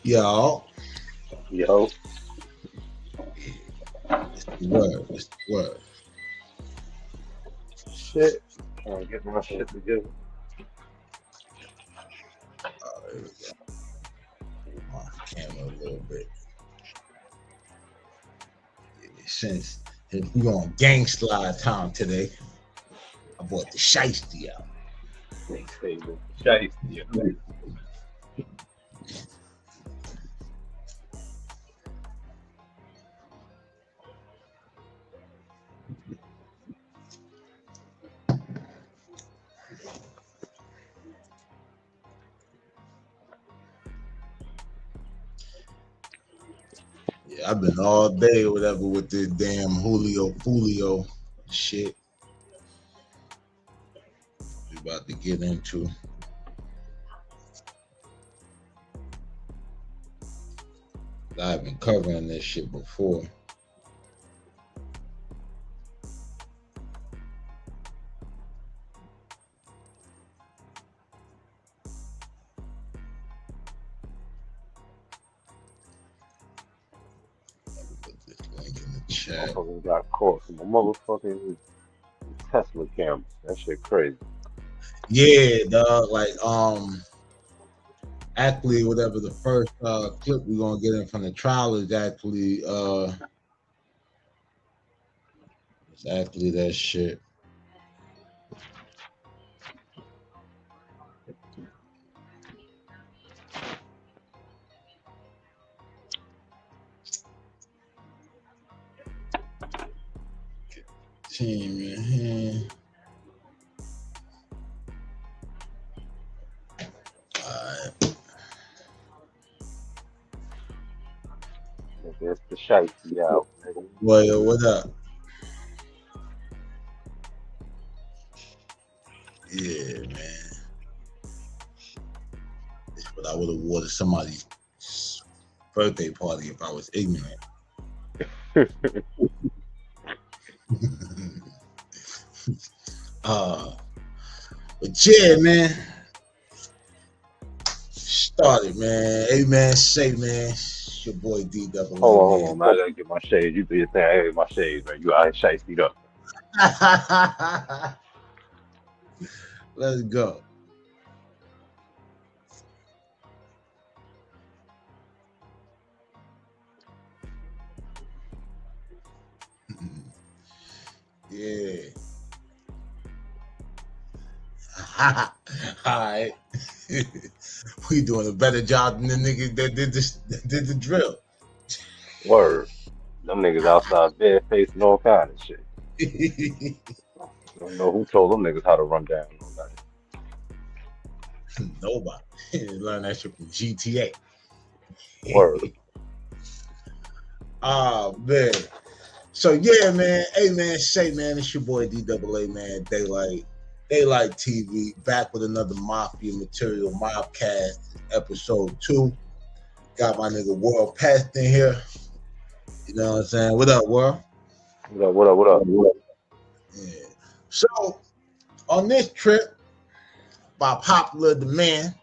Yo. Yo. It's the word. It's the word. Shit. Trying to get my shit together. There we go. Off the camera a little bit. Since we're on gang slide time today, I bought the shiesty out. Shiesty. Yeah, I've been all day or whatever with this damn Julio Foolio shit. We about to get into. I've been covering this shit before. Put this link in the chat. Motherfuckers got caught from a motherfucking Tesla camera. That shit crazy. Yeah, dog. Like, actually, whatever the first clip we're gonna get in from the trial is actually it's actually that shit. Team in here. Alright. That's the shiesty out. Well, what up? Yeah, man. It's what I would have wore to somebody's birthday party if I was ignorant. But yeah, man. Started, man. Hey, man, say, man. It's your boy D Double. Hold on, man. I gotta get my shades. You do your thing. I gotta get my shades, man. You out here shiesty up. Let's go. Yeah. All right. We doing a better job than the niggas that did the drill. Word. Them niggas outside bare facing all kind of shit. Don't know who told them niggas how to run down nobody. Nobody. Learn that shit from GTA. Word. Man. So yeah, man. Hey, man, say, man, it's your boy D Double A, man. Daylight TV, back with another Mafia material, MOBCAST, episode 2. Got my nigga World Pest in here. You know what I'm saying? What up, World? What up? Yeah. So, on this trip, by popular demand,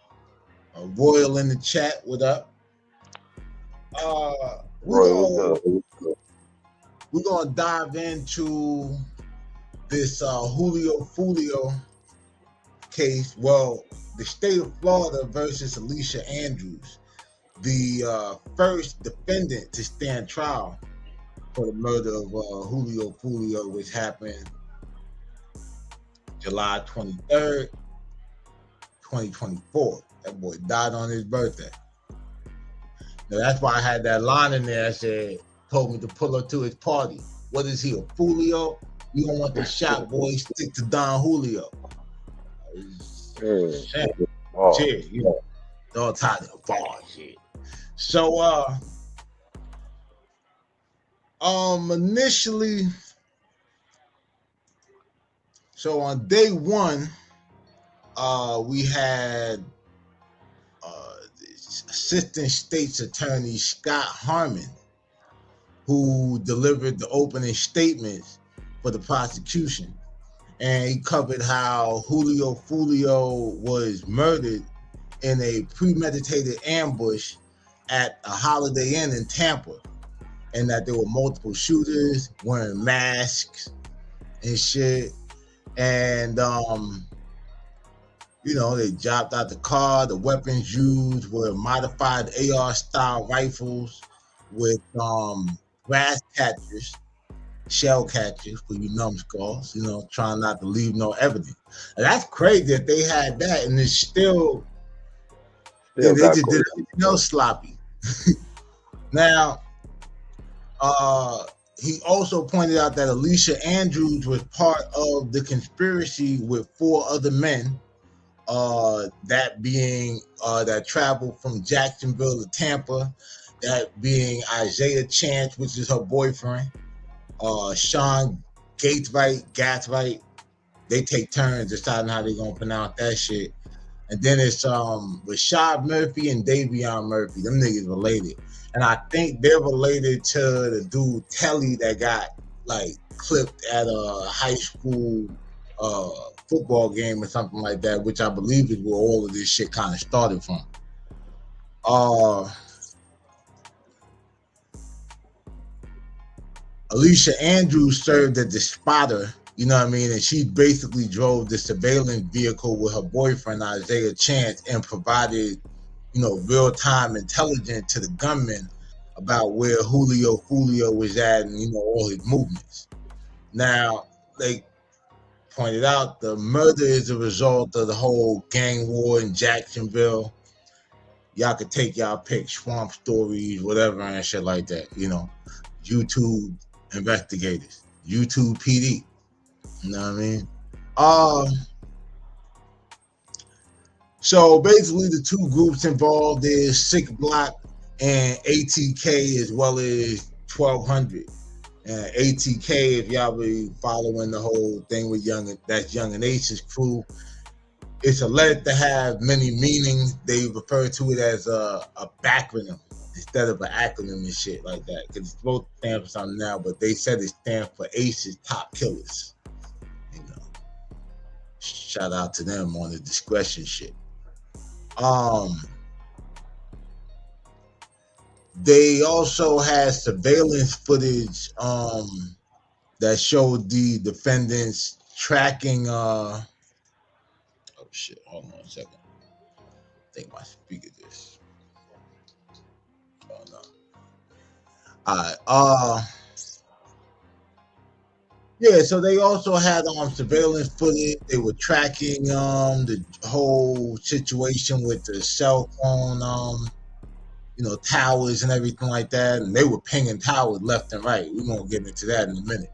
Royal in the chat, what up? We're gonna dive into this Julio Foolio case. Well, the state of Florida versus Alicia Andrews, the first defendant to stand trial for the murder of Julio Foolio, which happened July 23rd, 2024. That boy died on his birthday. Now, that's why I had that line in there that said, told me to pull up to his party. What is he, a Foolio? You don't want the shot, boy. Stick to Don Julio. Shit, you know, all tied to the bar shit. So, initially, so on day one, we had Assistant State's Attorney Scott Harmon, who delivered the opening statements for the prosecution. And he covered how Julio Foolio was murdered in a premeditated ambush at a Holiday Inn in Tampa, and that there were multiple shooters wearing masks and shit. And you know, they dropped out the car. The weapons used were modified AR-style rifles with grass catchers, shell catchers for you numbskulls, you know, trying not to leave no evidence. And that's crazy that they had that, and it's still they Still got just did caught. everything else sloppy. Now, he also pointed out that Alicia Andrews was part of the conspiracy with 4 other men, that being that traveled from Jacksonville to Tampa, that being Isaiah Chance, which is her boyfriend, Sean Gathright. They take turns deciding how they're gonna pronounce that shit. And then it's Rashad Murphy and Davion Murphy. Them niggas related. And I think they're related to the dude Telly that got like clipped at a high school football game or something like that, which I believe is where all of this shit kind of started from. Alicia Andrews served as the spotter, you know what I mean? And she basically drove the surveillance vehicle with her boyfriend, Isaiah Chance, and provided, you know, real-time intelligence to the gunman about where Julio Foolio was at and, you know, all his movements. Now, they pointed out the murder is a result of the whole gang war in Jacksonville. Y'all could take y'all pick, Swamp Stories, whatever, and shit like that, you know. YouTube investigators, YouTube PD. You know what I mean? So basically the 2 groups involved is Sick Block and ATK, as well as 1200. And ATK, if y'all be following the whole thing with Young and Ace's crew, it's alleged to have many meanings. They refer to it as a backronym instead of an acronym and shit like that. Because it's supposed to stand for something now, but they said it stands for Ace's Top Killers. You know, shout out to them on the discretion shit. They also had surveillance footage that showed the defendants tracking. Oh shit! Hold on a second. I think my speaker just. Oh no. All right. Yeah, so they also had surveillance footage. They were tracking the whole situation with the cell phone you know, towers and everything like that, and they were pinging towers left and right. We're gonna get into that in a minute.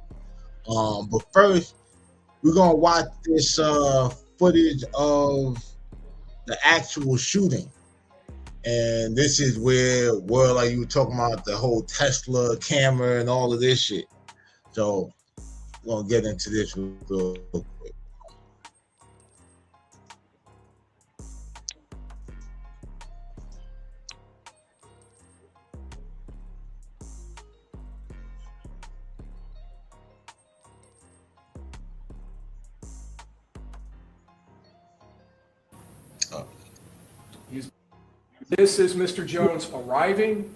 But first, we're gonna watch this footage of the actual shooting. And this is where like you were talking about the whole Tesla camera and all of this shit. So we're gonna get into this real quick. This is Mr. Jones arriving.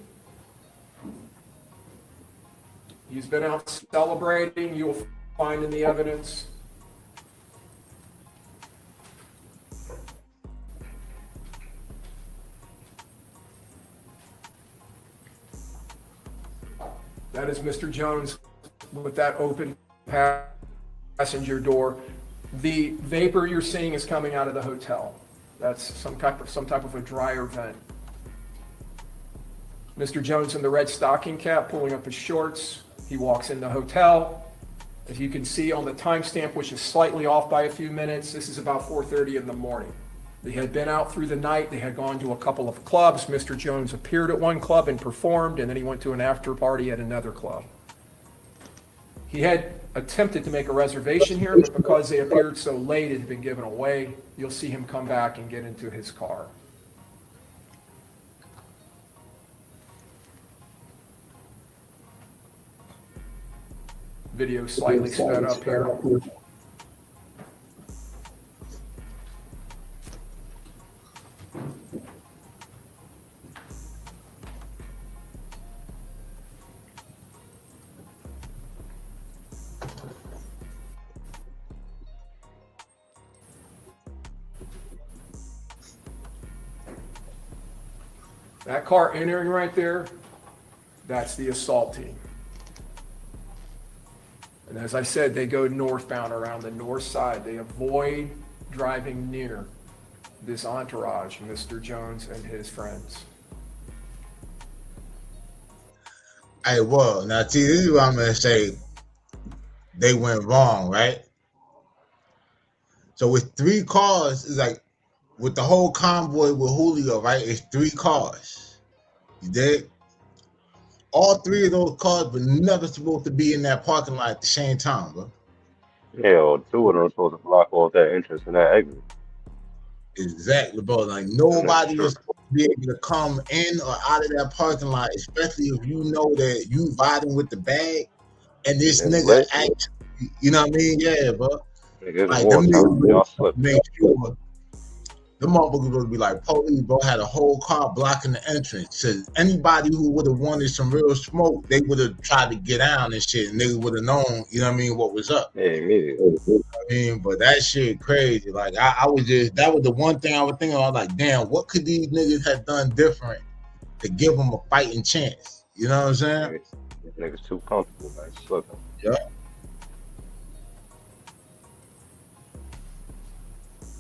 He's been out celebrating. You'll find in the evidence. That is Mr. Jones with that open passenger door. The vapor you're seeing is coming out of the hotel. That's some type of a dryer vent. Mr. Jones in the red stocking cap, pulling up his shorts. He walks in the hotel. As you can see on the timestamp, which is slightly off by a few minutes, this is about 4:30 in the morning. They had been out through the night. They had gone to a couple of clubs. Mr. Jones appeared at one club and performed, and then he went to an after party at another club. He had attempted to make a reservation here, but because they appeared so late, it had been given away. You'll see him come back and get into his car. Video slightly sped up here. That car entering right there, that's the assault team. And as I said, they go northbound around the north side. They avoid driving near this entourage, Mr. Jones and his friends. Hey, well, now see, this is what I'm gonna say. They went wrong, right? So with 3 cars, it's like with the whole convoy with Julio, right? It's 3 cars. You dig? All 3 of those cars were never supposed to be in that parking lot at the same time, bro. Yeah, or 2 of them supposed to block off that entrance and that exit. Exactly, bro. Like And nobody that's is supposed to be able to come in or out of that parking lot, especially if you know that you riding with the bag and this it's nigga lit. actually, you know what I mean? Yeah, bro. Nigga, it's Like them wartime. Y'all niggas slip. make sure the motherfuckers would be like, police, bro, had a whole car blocking the entrance. So anybody who would have wanted some real smoke, they would have tried to get down and shit, and niggas would have known, you know what I mean, what was up. Yeah, immediately. I mean, but that shit crazy. Like I was just, that was the one thing I was thinking. I was like, damn, what could these niggas have done different to give them a fighting chance? You know what I'm saying? Niggas too comfortable, man. Slipping. Yeah.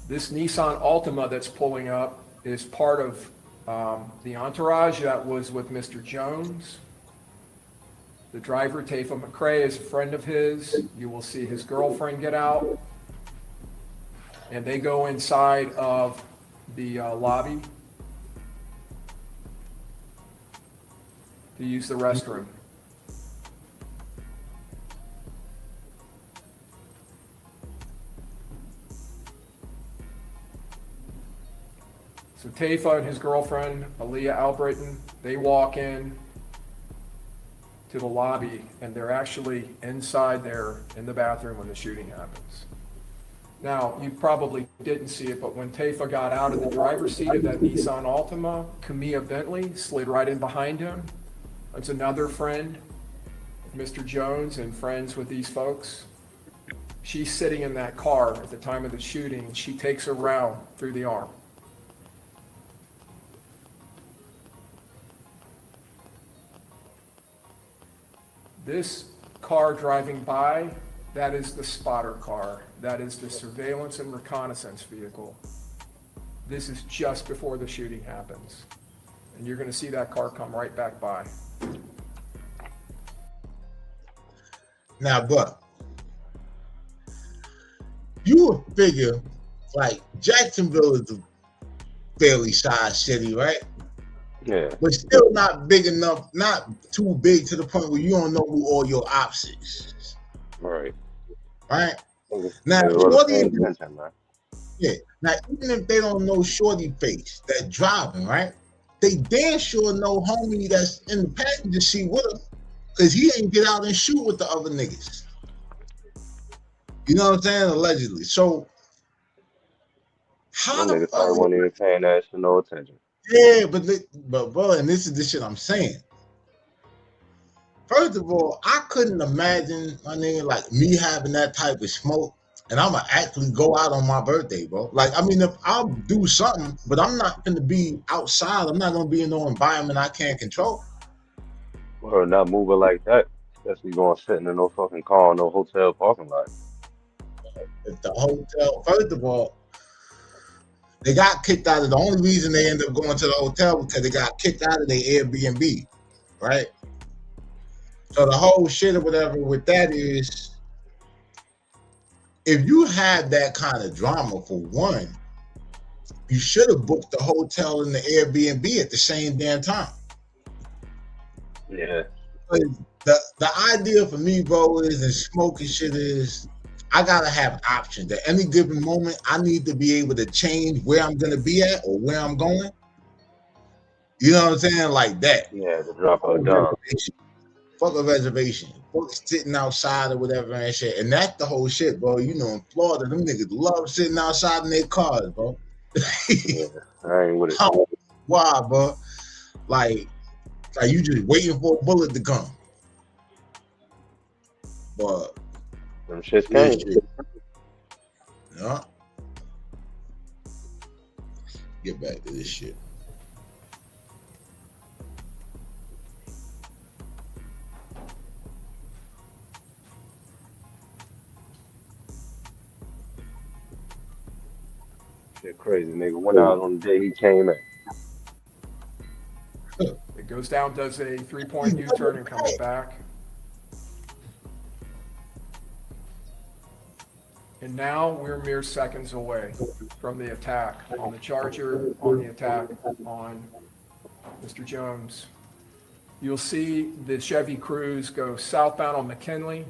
This Nissan Altima that's pulling up is part of the entourage that was with Mr. Jones. The driver, Tafa McCrae, is a friend of his. You will see his girlfriend get out. And they go inside of the lobby to use the restroom. So Tafa and his girlfriend, ALICIA Albritton, they walk in to the lobby, and they're actually inside there in the bathroom when the shooting happens. Now, you probably didn't see it, but when Tafa got out of the driver's seat of that Nissan Altima, Camilla Bentley slid right in behind him. That's another friend of Mr. Jones and friends with these folks. She's sitting in that car at the time of the shooting, and she takes a round through the arm. This car driving by, that is the spotter car. That is the surveillance and reconnaissance vehicle. This is just before the shooting happens. And you're going to see that car come right back by. Now, but you would figure, like, Jacksonville is a fairly sized city, right? Yeah. But still not big enough, not too big to the point where you don't know who all your ops is. Right. Right? Now, Shorty, attention, man. yeah. Now, even if they don't know Shorty face that driving, right? They damn sure know homie that's in the passenger seat with her, because he ain't get out and shoot with the other niggas. You know what I'm saying? Allegedly. So, how Them the niggas probably wasn't even paying that shit no attention. Yeah, but bro, and this is the shit I'm saying. First of all, I couldn't imagine, my nigga, like me having that type of smoke, and I'ma actually go out on my birthday, bro. Like, I mean, if I'll do something, but I'm not gonna be outside. I'm not gonna be in no environment I can't control. Or not moving like that, especially going sitting in no fucking car in no hotel parking lot. If the hotel, first of all, they got kicked out of the only reason they ended up going to the hotel because they got kicked out of their Airbnb, right? So the whole shit or whatever with that is, if you had that kind of drama, for one, you should have booked the hotel and the Airbnb at the same damn time. Yeah. The idea for me, bro, is, and smoking shit is, I gotta have options. At any given moment, I need to be able to change where I'm gonna be at or where I'm going. You know what I'm saying? Like that. Yeah, to drop her down. Fuck a reservation. Fuck sitting outside or whatever and shit. And that's the whole shit, bro. You know, in Florida, them niggas love sitting outside in their cars, bro. Yeah, I ain't with it. Why, bro? Like you just waiting for a bullet to come. But them shit's came. Yeah. Get back to this shit. Shit crazy, nigga. Went out on the day he came in. It goes down, does a 3-point U-turn, and comes back. And now we're mere seconds away from the attack on the Charger, on the attack on Mr. Jones. You'll see the Chevy Cruze go southbound on McKinley.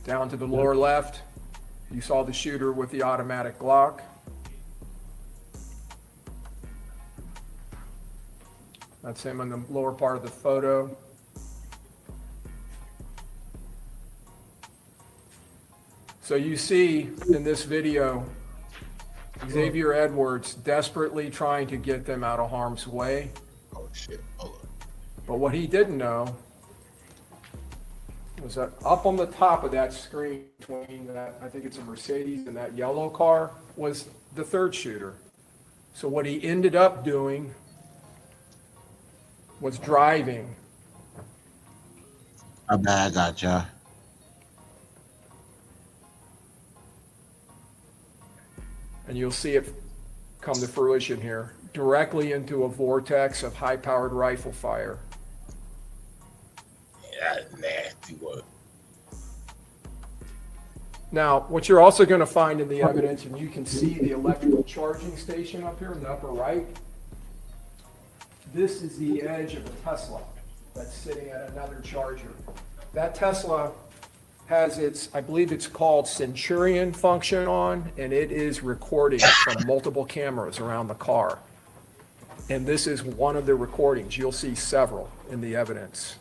Down to the lower left, you saw the shooter with the automatic Glock. That's him in the lower part of the photo. So you see in this video, Xavier Edwards desperately trying to get them out of harm's way. Oh shit, hold on. But what he didn't know was that up on the top of that screen between that, I think it's a Mercedes and that yellow car, was the third shooter. So what he ended up doing was driving. My bad, I gotcha. And you'll see it come to fruition here, directly into a vortex of high-powered rifle fire. Yeah, that's nasty work. Now, what you're also going to find in the evidence, and you can see the electrical charging station up here in the upper right, this is the edge of a Tesla that's sitting at another Charger. That Tesla has its, I believe it's called Centurion function on, and it is recording from multiple cameras around the car. And this is one of the recordings. You'll see several in the evidence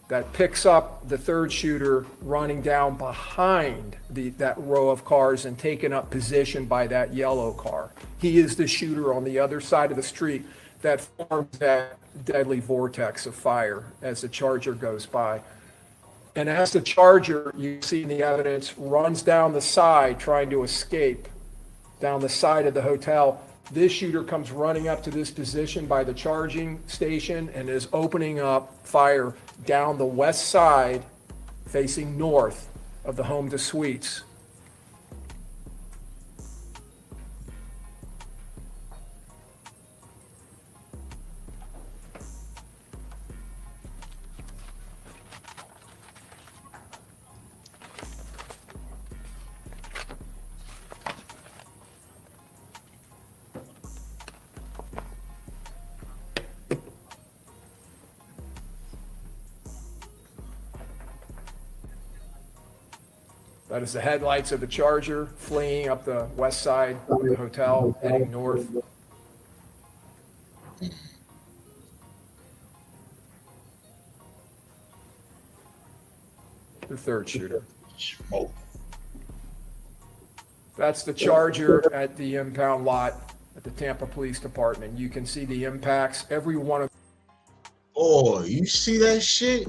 that picks up the third shooter running down behind that row of cars and taking up position by that yellow car. He is the shooter on the other side of the street that forms that deadly vortex of fire as the Charger goes by. And as the Charger, you see in the evidence, runs down the side trying to escape down the side of the hotel, this shooter comes running up to this position by the charging station and is opening up fire down the west side facing north of the Home to Suites. That is the headlights of the Charger fleeing up the west side of the hotel, heading north. The third shooter. That's the Charger at the impound lot at the Tampa Police Department. You can see the impacts, every one of. Oh, you see that shit?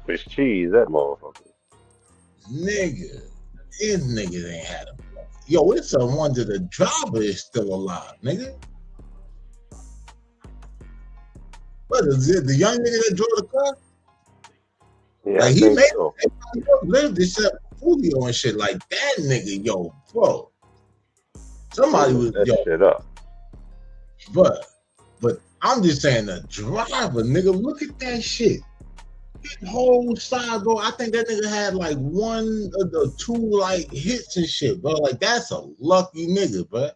Swiss cheese, that motherfucker. Nigga, these niggas ain't had him. Yo, it's a wonder the driver is still alive, nigga. What is it? The young nigga that drove the car? Yeah, like, I he think made so. lived except Julio and shit. Like, that nigga, yo, bro. Somebody was, that yo. shit up. But I'm just saying the driver, nigga, look at that shit. His whole side, bro. I think that nigga had like one of the two like hits and shit, bro. Like, that's a lucky nigga, bro.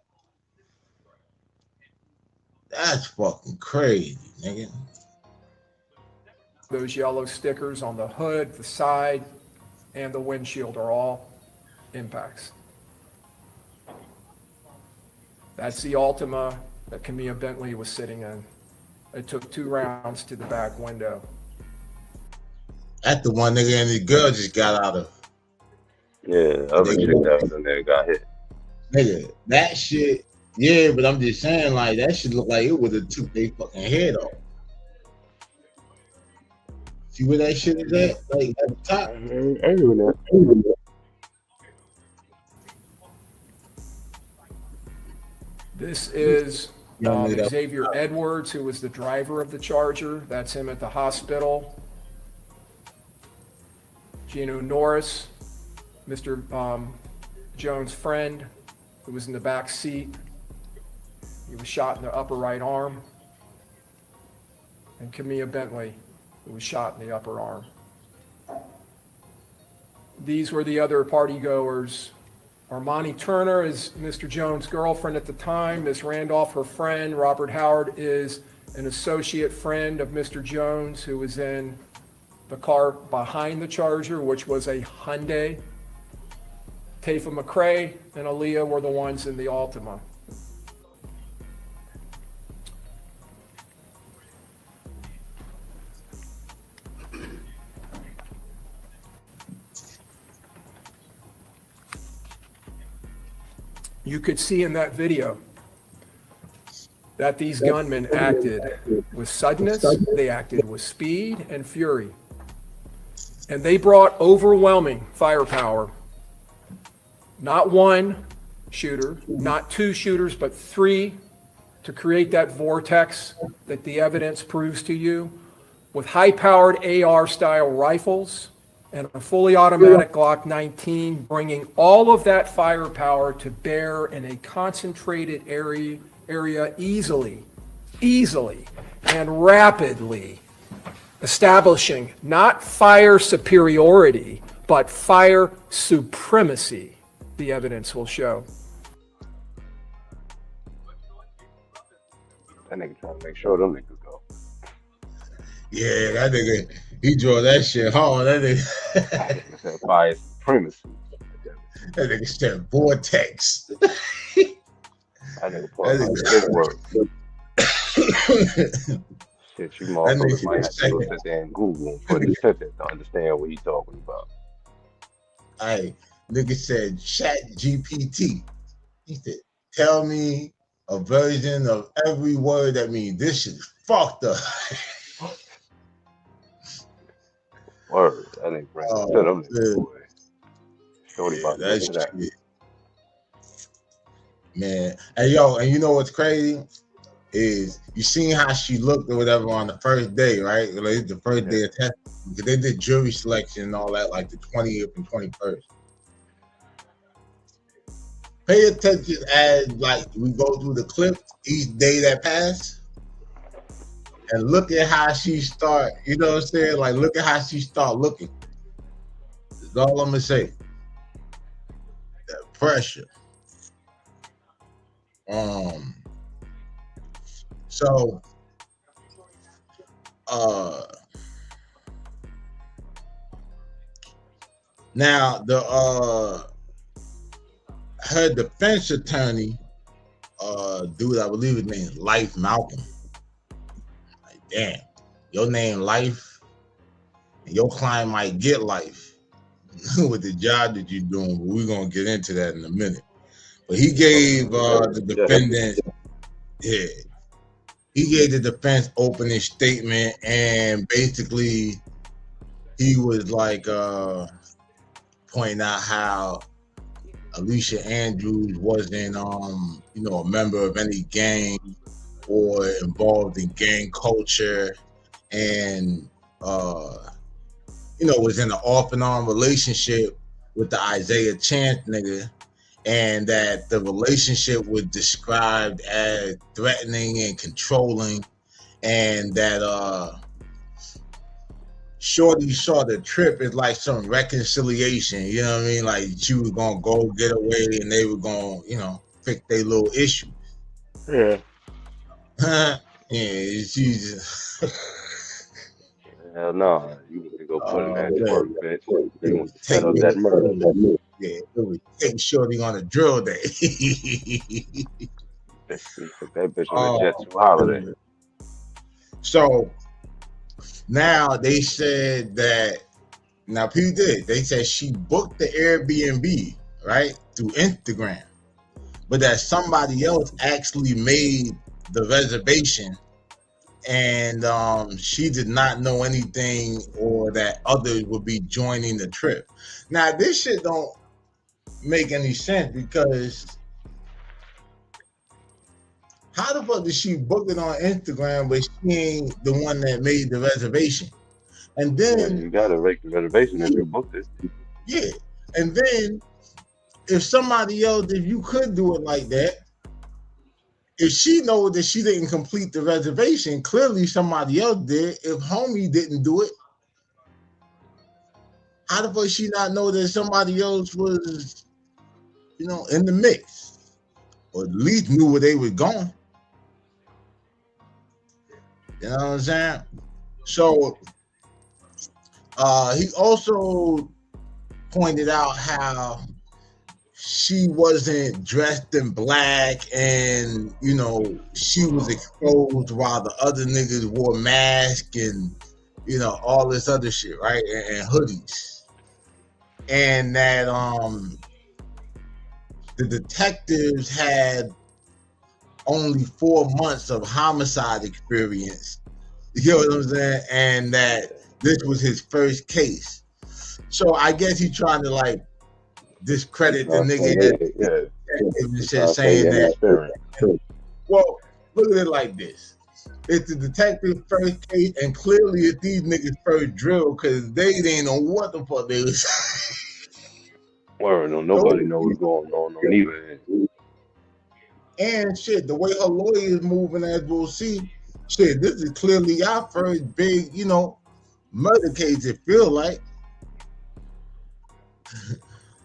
That's fucking crazy, nigga. Those yellow stickers on the hood, the side, and the windshield are all impacts. That's the Altima that Camilla Bentley was sitting in. It took 2 rounds to the back window. That's the one nigga and the girl just got out of. Yeah, other chick that was in there got hit. Nigga, that shit, yeah, but I'm just saying, like, that shit look like it would have took their fucking head off. See where that shit is at? Like, at the top? This is Young lady. Xavier Edwards, who was the driver of the Charger. That's him at the hospital. Gino Norris, Mr. Jones' friend, who was in the back seat. He was shot in the upper right arm. And Camilla Bentley, who was shot in the upper arm. These were the other party goers. Armani Turner is Mr. Jones' girlfriend at the time. Ms. Randolph, her friend. Robert Howard is an associate friend of Mr. Jones, who was in the car behind the Charger, which was a Hyundai. Tafa McRae and Aaliyah were the ones in the Altima. You could see in that video that these gunmen acted with suddenness, they acted with speed and fury. And they brought overwhelming firepower. Not one shooter, not two shooters, but three to create that vortex that the evidence proves to you, with high-powered AR-style rifles and a fully automatic Glock 19, bringing all of that firepower to bear in a concentrated area easily, and rapidly, establishing not fire superiority, but fire supremacy, the evidence will show. That nigga trying to make sure them niggas go. Yeah, that nigga, he draw that shit hard. That nigga said fire supremacy. That nigga said vortex. That nigga put big word. Shit, you motherfuckers might have to go sit there and Google and put the sentence to understand what he's talking about. Hey, nigga said chat GPT. He said, tell me a version of every word that means this shit is fucked up. Word, that ain't right. Them niggas, boy. Shorty about that that. Shit. Man, and yo, and you know what's crazy is you seen how she looked or whatever on the first day, right? Like the first day of testing, because they did jury selection and all that, like the 20th and 21st. Pay attention as like we go through the clips each day that passed, and look at how she start. You know what I'm saying? Like look at how she start looking. That's all I'm gonna say. That pressure. So now the her defense attorney, dude, I believe his name is Life Malcolm. Like, damn, your name Life, and your client might get life with the job that you're doing, but we're gonna get into that in a minute. But he gave the defendant, he gave the defense opening statement, and basically he was like pointing out how Alicia Andrews wasn't you know, a member of any gang or involved in gang culture, and you know, was in an off and on relationship with the Isaiah Chance nigga, and that the relationship was described as threatening and controlling, and that Shorty saw the trip as like some reconciliation, you know what I mean? Like she was gonna go get away and they were gonna, you know, fix their little issue. Yeah. Yeah, she's Hell no, you need to go put in that work, bitch. You want to set up that murder. Yeah, it was take Shorty on a drill day. Put that bitch on a jet to holiday. So now they said that, now P did, they said she booked the Airbnb, right, through Instagram, but that somebody else actually made the reservation, and she did not know anything or that others would be joining the trip. Now this shit don't make any sense, because how the fuck did she book it on Instagram, but she ain't the one that made the reservation? And Yeah, then, you gotta make the reservation if you booked it. yeah, and then if somebody else, if you could do it like that, if she knows that she didn't complete the reservation, clearly somebody else did. If homie didn't do it, how the fuck she not know that somebody else was, you know, in the mix, or at least knew where they were going? You know what I'm saying? So he also pointed out how she wasn't dressed in black, and you know, she was exposed while the other niggas wore masks and, you know, all this other shit, right? And hoodies. And that the detectives had only 4 months of homicide experience. You know what I'm saying? And that this was his first case. So I guess he's trying to like discredit the nigga and shit, saying that. Well, look at it like this: it's the detective's first case, and clearly it's these niggas' first drill, because they didn't know what the fuck they was. Word, no, nobody knows what's going on either. And shit, the way her lawyer is moving, as we'll see, shit, this is clearly our first big, you know, murder case. It feel like.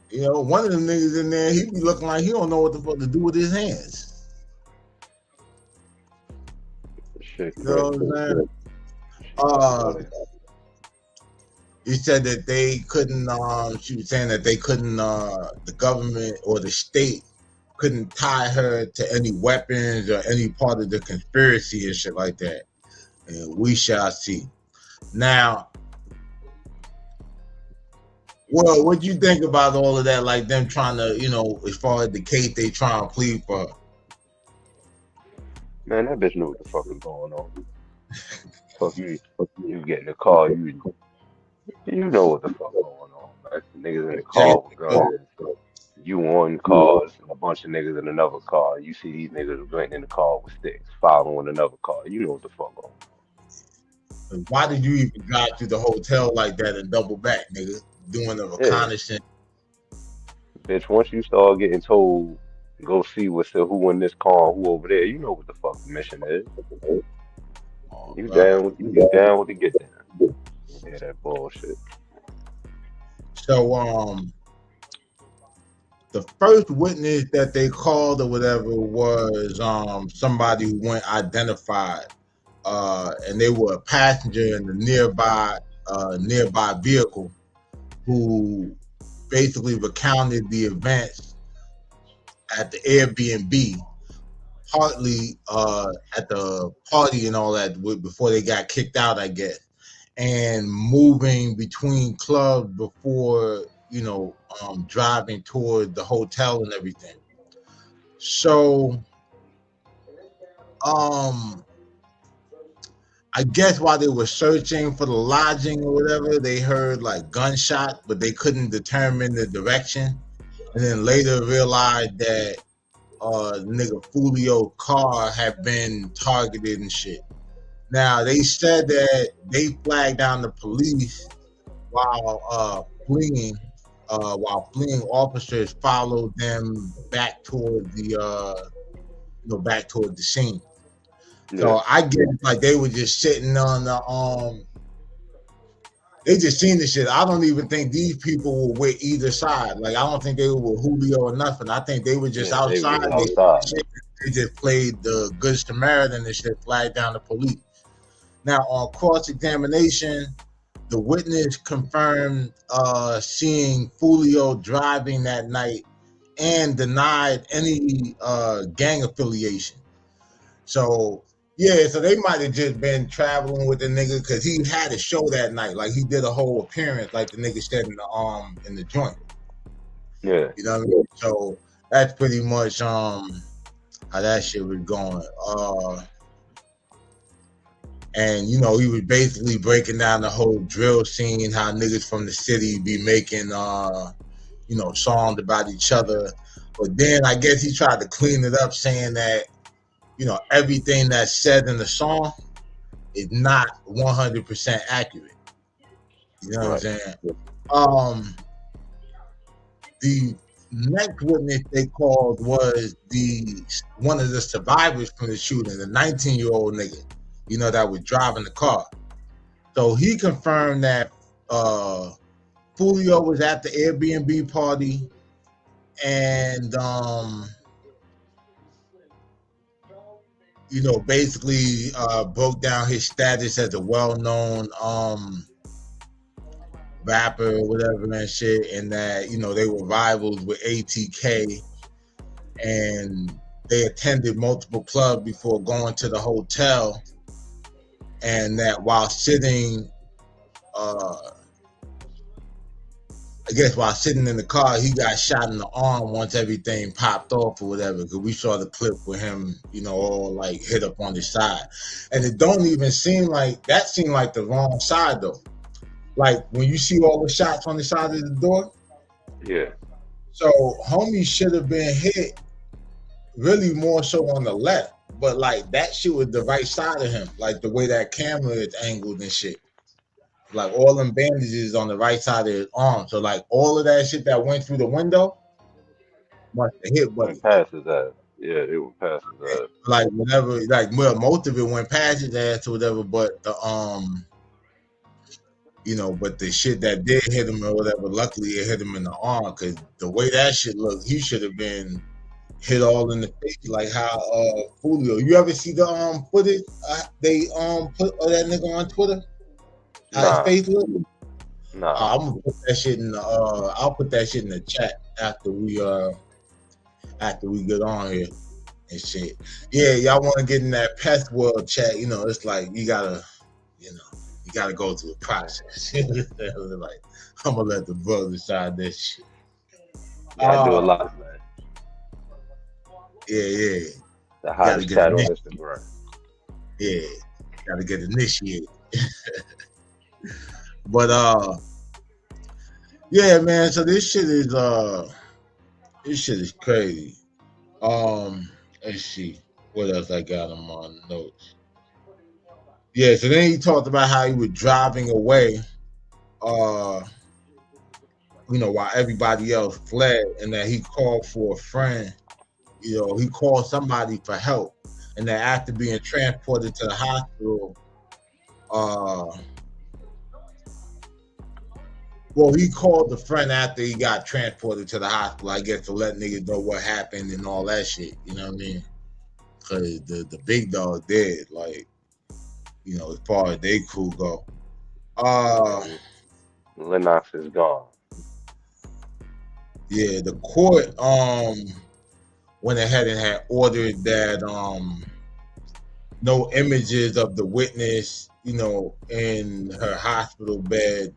You know, one of them niggas in there, he be looking like he don't know what the fuck to do with his hands. Shit, you know what I'm saying? He said that they couldn't, she was saying that they couldn't, the government or the state couldn't tie her to any weapons or any part of the conspiracy and shit like that. And we shall see. Now, well, what do you think about all of that? Like them trying to, you know, as far as the case they trying to plead for. Man, that bitch knew what the fuck was going on. Fuck you get in the car, you know what the fuck going on. Like the niggas in the car with guns, you on cars, and a bunch of niggas in another car. You see these niggas getting in the car with sticks, following another car. You know what the fuck going on. Why did you even drive to the hotel like that and double back, nigga? Doing a reconnaissance. Bitch, once you start getting told, go see who in this car, who over there, you know what the fuck the mission is. You down with the get down. Yeah, that bullshit. So the first witness that they called or whatever was somebody who went identified, and they were a passenger in the nearby vehicle, who basically recounted the events at the Airbnb, partly at the party and all that before they got kicked out, I guess, and moving between clubs before, you know, driving toward the hotel and everything. So I guess while they were searching for the lodging or whatever, they heard like gunshot, but they couldn't determine the direction. And then later realized that nigga Foolio car had been targeted and shit. Now they said that they flagged down the police while fleeing officers followed them back toward the scene. Yeah. So I guess like they were just sitting on the they just seen the shit. I don't even think these people were with either side. Like I don't think they were with Julio or nothing. I think they were just outside. They just played the Good Samaritan and shit, flagged down the police. Now on cross-examination, the witness confirmed seeing Foolio driving that night and denied any gang affiliation. So yeah, so they might have just been traveling with the nigga because he had a show that night. Like he did a whole appearance, like the nigga said in the joint. Yeah, you know what I mean. So that's pretty much how that shit was going. And you know, he was basically breaking down the whole drill scene, how niggas from the city be making you know, songs about each other. But then I guess he tried to clean it up, saying that everything that's said in the song is not 100% accurate. You know what I'm saying? The next witness they called was one of the survivors from the shooting, the 19-year-old nigga, that was driving the car. So he confirmed that Foolio was at the Airbnb party and basically broke down his status as a well-known rapper or whatever and shit, and that they were rivals with ATK, and they attended multiple clubs before going to the hotel, and that while sitting while sitting in the car, he got shot in the arm once everything popped off or whatever, because we saw the clip with him, all like hit up on his side. And it don't even seem like that seemed like the wrong side though. Like when you see all the shots on the side of the door. Yeah. So homie should have been hit really more so on the left. But like that shit was the right side of him. Like the way that camera is angled and shit. Like all them bandages on the right side of his arm. So like all of that shit that went through the window must have hit Buddy. Past his ass. Yeah, it went past his ass. Like whenever, most of it went past his ass or whatever, but the but the shit that did hit him or whatever, luckily it hit him in the arm, because the way that shit looked, he should have been hit all in the face, like how Foolio. You ever see the footage they put that nigga on Twitter? How his face look? Nah. I'm gonna put that shit in the I'll put that shit in the chat after we get on here and shit. Yeah, y'all want to get in that pest world chat? It's like you gotta go through the process. Like I'm gonna let the brother decide that shit. Yeah, I do a lot, man. Yeah. The hottest chat on Instagram. Yeah, gotta get initiated. But yeah, man. So this shit is crazy. Let's see what else I got on my notes. Yeah, so then he talked about how he was driving away, while everybody else fled, and that he called for a friend. He called somebody for help, and that after being transported to the hospital, he called the friend after he got transported to the hospital, I guess, to let niggas know what happened and all that shit. You know what I mean? Because the big dog dead, like, as far as they crew go. Lennox is gone. Yeah, the court went ahead and had ordered that no images of the witness, in her hospital bed,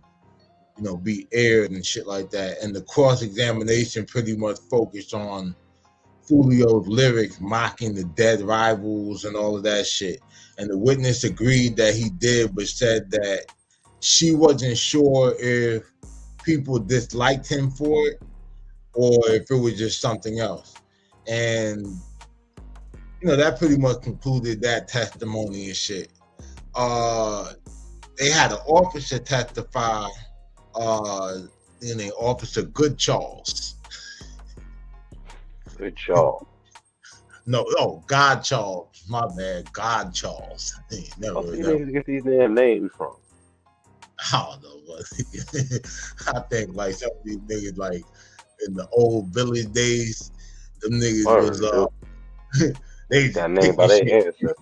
be aired and shit like that. And the cross-examination pretty much focused on Foolio's lyrics mocking the dead rivals and all of that shit. And the witness agreed that he did, but said that she wasn't sure if people disliked him for it or if it was just something else. And, that pretty much concluded that testimony and shit. They had an officer testify, Officer Good Charles. Good Charles. No, God Charles. My bad, God Charles. Never get these damn names from? I don't know, but I think like some of these niggas, like in the old village days, them niggas was they got named by their ancestors.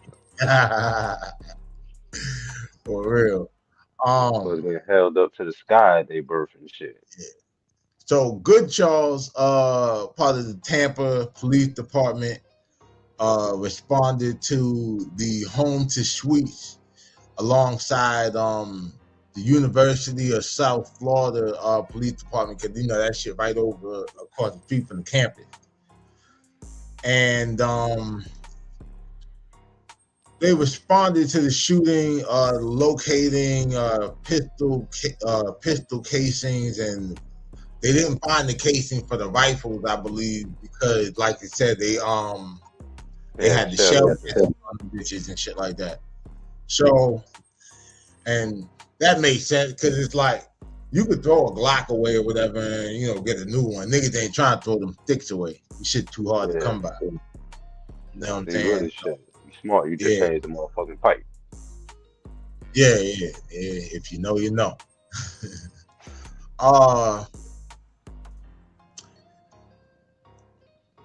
For real. Was being held up to the sky at their birth and shit. Yeah. So Good Charles, part of the Tampa Police Department, responded to the Home to Suites alongside the University of South Florida Police Department, because that shit right over across the street from the campus. And they responded to the shooting, locating pistol casings, and they didn't find the casing for the rifles, I believe, because, like I said, they They Yeah, had the Shelly. shell bitches and shit like that. So, and that makes sense because it's like you could throw a Glock away or whatever and, you know, get a new one. Niggas ain't trying to throw them sticks away. This shit too hard to Yeah. come by. You know what I'm So you really saying? shouldn't. You smart. You just Yeah, had the motherfucking pipe. yeah. If you know, you know. uh,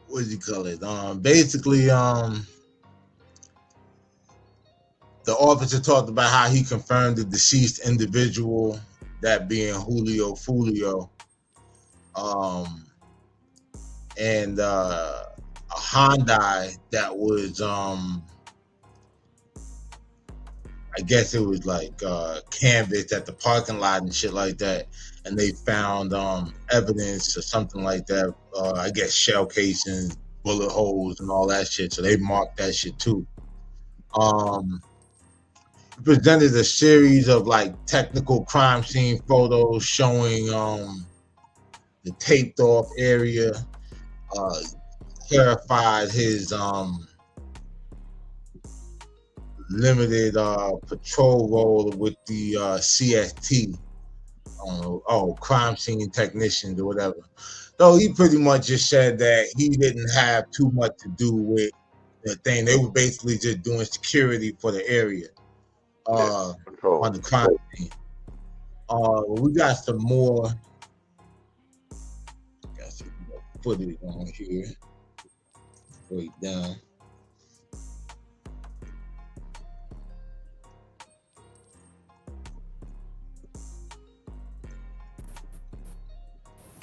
what do you call it? Basically, the officer talked about how he confirmed the deceased individual, that being Julio Foolio, and a Hyundai that was, I guess it was like canvas at the parking lot and shit like that, and they found evidence or something like that. I guess shell casings, bullet holes, and all that shit. So they marked that shit too. Presented a series of like technical crime scene photos showing the taped off area. Clarified his limited patrol role with the CST, crime scene technicians or whatever. So he pretty much just said that he didn't have too much to do with the thing. They were basically just doing security for the area Yeah. Control. on the crime scene. We got some more. Got some more footage on here. Breakdown.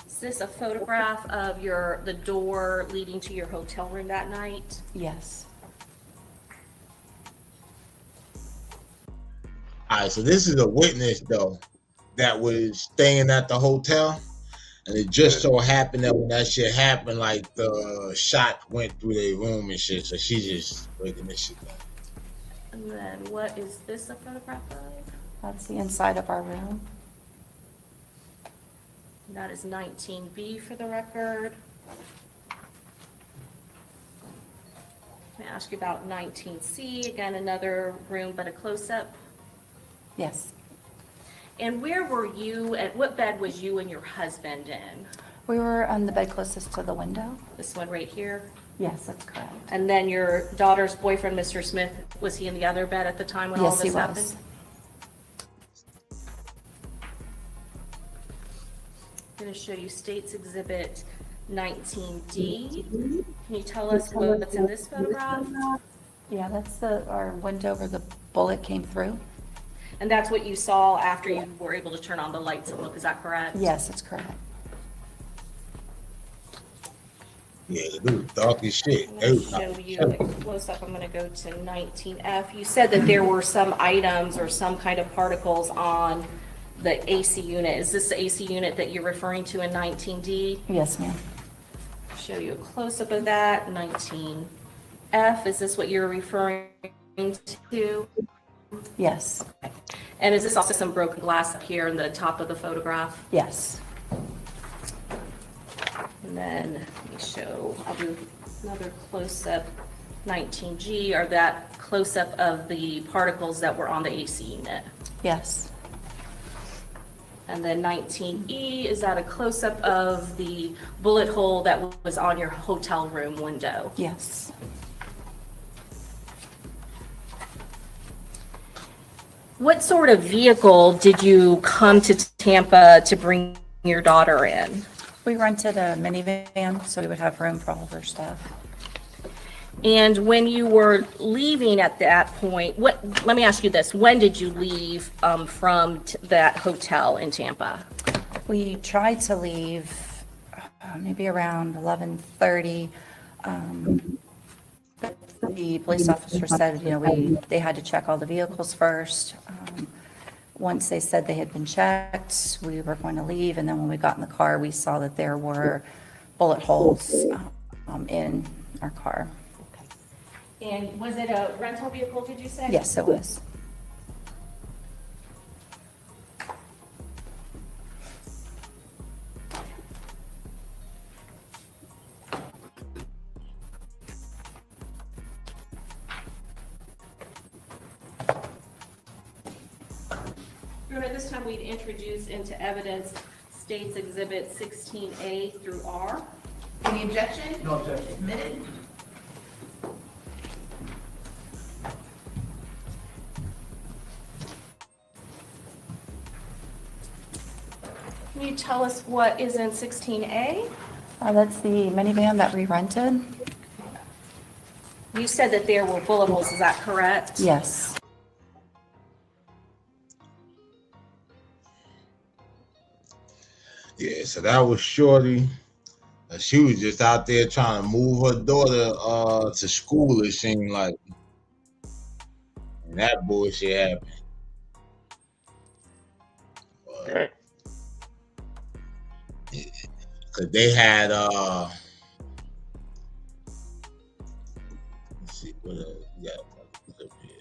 Is this a photograph of the door leading to your hotel room that night? Yes. All right, so this is a witness though that was staying at the hotel, and it just Yeah. so happened that when that shit happened, like the shot went through their room and shit. So she's just breaking this shit down. And then what is this a photograph of? That's the inside of our room. And that is 19B for the record. Let me ask you about 19C, again, another room, but a close-up. Yes. And where were you, and what bed was you and your husband in? We were on the bed closest to the window. This one right here? Yes, that's correct. And then your daughter's boyfriend, Mr. Smith, was he in the other bed at the time when all Yes, he this happened? was. I'm going to show you State's Exhibit 19D. Can you tell us what's in this photograph? Yeah, that's our window where the bullet came through. And that's what you saw after you were able to turn on the lights and look, is that correct? Yes, that's correct. Yeah, the dude dark as shit. I'm going to show you a close-up. I'm going to go to 19F. You said that there were some items or some kind of particles on the AC unit. Is this the AC unit that you're referring to in 19D? Yes, ma'am. Show you a close-up of that. 19F, is this what you're referring to? Yes. And is this also some broken glass up here in the top of the photograph? Yes. And then let me show, I'll do another close-up, 19G, or that close-up of the particles that were on the AC unit. Yes. And then 19E, is that a close-up of the bullet hole that was on your hotel room window? Yes. What sort of vehicle did you come to Tampa to bring your daughter in? We rented a minivan so we would have room for all of her stuff. And when you were leaving at that point, let me ask you this, when did you leave from that hotel in Tampa? We tried to leave maybe around 11:30. But the police officer said, they had to check all the vehicles first. Once they said they had been checked, we were going to leave. And then when we got in the car, we saw that there were bullet holes in our car. And was it a rental vehicle, did you say? Yes, it was. Your Honor, this time we'd introduce into evidence States Exhibit 16A through R. Any objection? No objection. Admitted. Can you tell us what is in 16A? That's the minivan that we rented. You said that there were bullet holes, is that correct? Yes. Yeah, so that was Shorty. She was just out there trying to move her daughter to school, it seemed like. And that bullshit happened. Right. Cause they had let's see what else we got up here.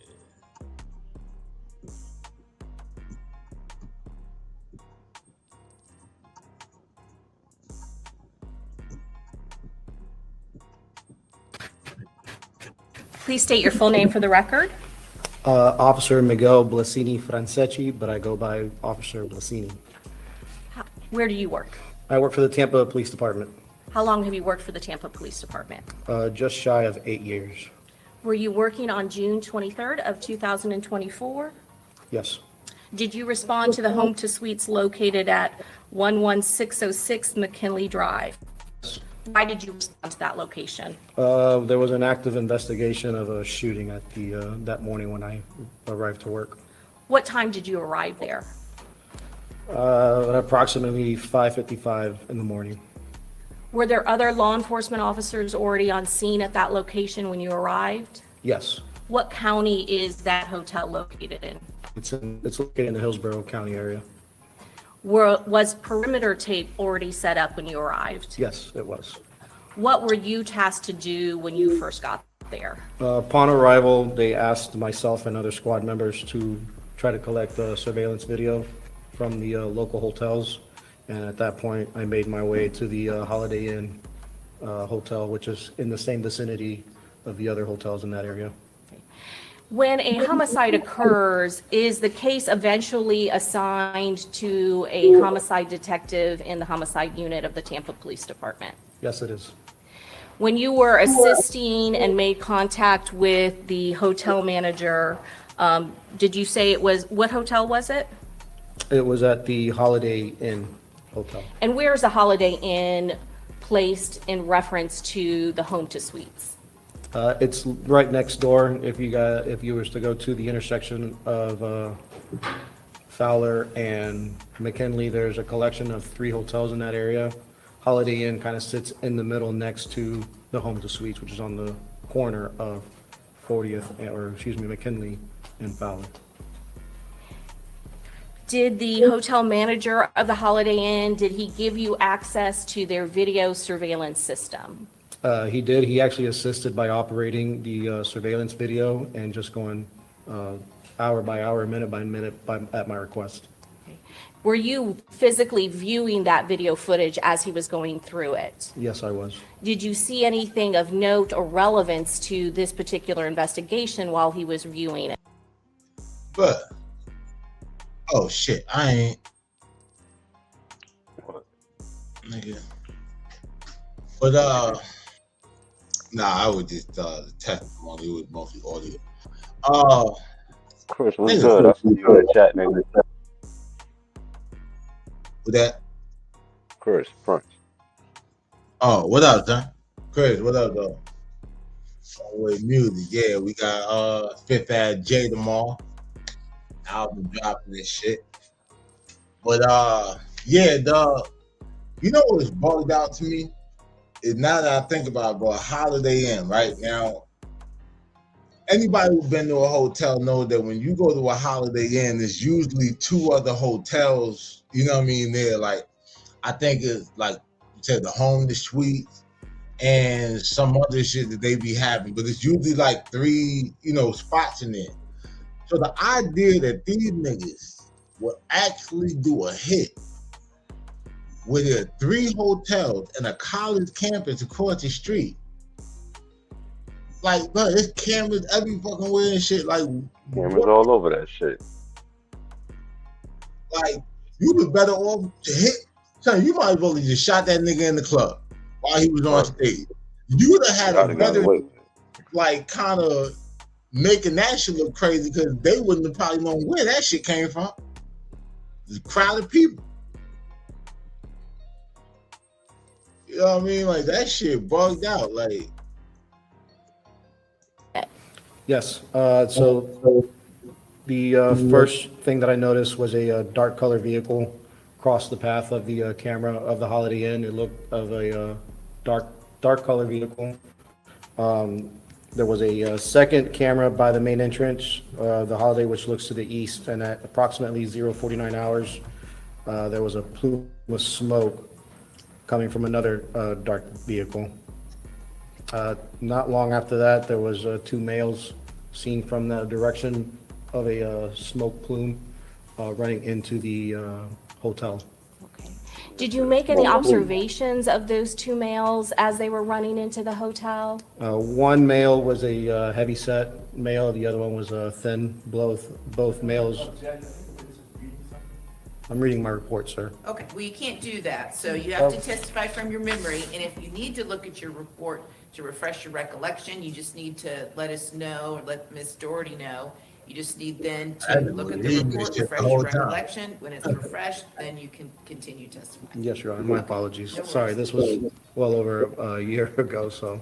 Please state your full name for the record. Officer Miguel Blasini Franceschi, but I go by Officer Blasini. Where do you work? I work for the Tampa Police Department, How long have you worked for the Tampa Police Department? just shy of 8 years. Were you working on June 23rd of 2024? Yes. Did you respond to the home to suites located at 11606 McKinley Drive? Why did you respond to that location? There was an active investigation of a shooting at that morning when I arrived to work. What time did you arrive there? At approximately 5:55 in the morning. Were there other law enforcement officers already on scene at that location when you arrived? Yes. What county is that hotel located in? It's located in the Hillsborough County area. Was perimeter tape already set up when you arrived? Yes, it was. What were you tasked to do when you first got there? Upon arrival, they asked myself and other squad members to try to collect surveillance video from the local hotels. And at that point, I made my way to the Holiday Inn hotel, which is in the same vicinity of the other hotels in that area. When a homicide occurs, is the case eventually assigned to a homicide detective in the homicide unit of the Tampa Police Department? Yes, it is. When you were assisting and made contact with the hotel manager, did you say what hotel was it? It was at the Holiday Inn hotel. And where is the Holiday Inn placed in reference to the home to suites? It's right next door. If you were to go to the intersection of Fowler and McKinley, there's a collection of 3 hotels in that area. Holiday Inn kind of sits in the middle next to the home to suites, which is on the corner of 40th, McKinley and Fowler. Did the hotel manager of the Holiday Inn, did he give you access to their video surveillance system? He did. He actually assisted by operating the surveillance video and just going hour by hour, minute by minute at my request. Were you physically viewing that video footage as he was going through it? Yes, I was. Did you see anything of note or relevance to this particular investigation while he was viewing it? But oh shit, I ain't What? nigga. But nah, I would just the testimony was mostly audio. Chris, what's good? I see you in the chat, nigga. With that. Chris, Prince. Oh, what up, son? Chris, what up, though? Always music, yeah. We got Fifth Ave J tomorrow. Album dropping this shit. But yeah, you know what's bugged out to me? Is now that I think about it, but Holiday Inn right now. Anybody who's been to a hotel knows that when you go to a Holiday Inn, there's usually 2 other hotels. You know what I mean? They're like, I think it's like you said, the home, the suites, and some other shit that they be having. But it's usually like 3, spots in there. So the idea that these niggas will actually do a hit where there are 3 hotels and a college campus across the street. Like, bro, there's cameras every fucking way and shit. Like, Cameras all over that shit. Like, you was better off to hit. Son, you might as well have just shot that nigga in the club while he was on stage. You would have had I'd a have got better, away with it. like, kind of making that shit look crazy because they wouldn't have probably known where that shit came from. The crowd of people. You know what I mean? Like, that shit bugged out. Like, Yes, so the first thing that I noticed was a dark color vehicle cross the path of the camera of the Holiday Inn. It looked of a dark color vehicle. There was a second camera by the main entrance, the Holiday, which looks to the east, and at approximately 0:49 hours, there was a plume of smoke coming from another dark vehicle. Not long after that, there was two males seen from the direction of a smoke plume running into the hotel. Okay. Did you make any observations of those two males as they were running into the hotel? One male was a heavy-set male, the other one was thin. Both males. I'm reading my report, sir. Okay, well, you can't do that, so you have to testify from your memory, and if you need to look at your report to refresh your recollection, you just need to let us know, or let Ms. Doherty know. You just need then to look at the report, refresh your recollection. When it's refreshed, then you can continue testifying. Yes, Your Honor, my apologies. No worries. Sorry, this was well over a year ago, so.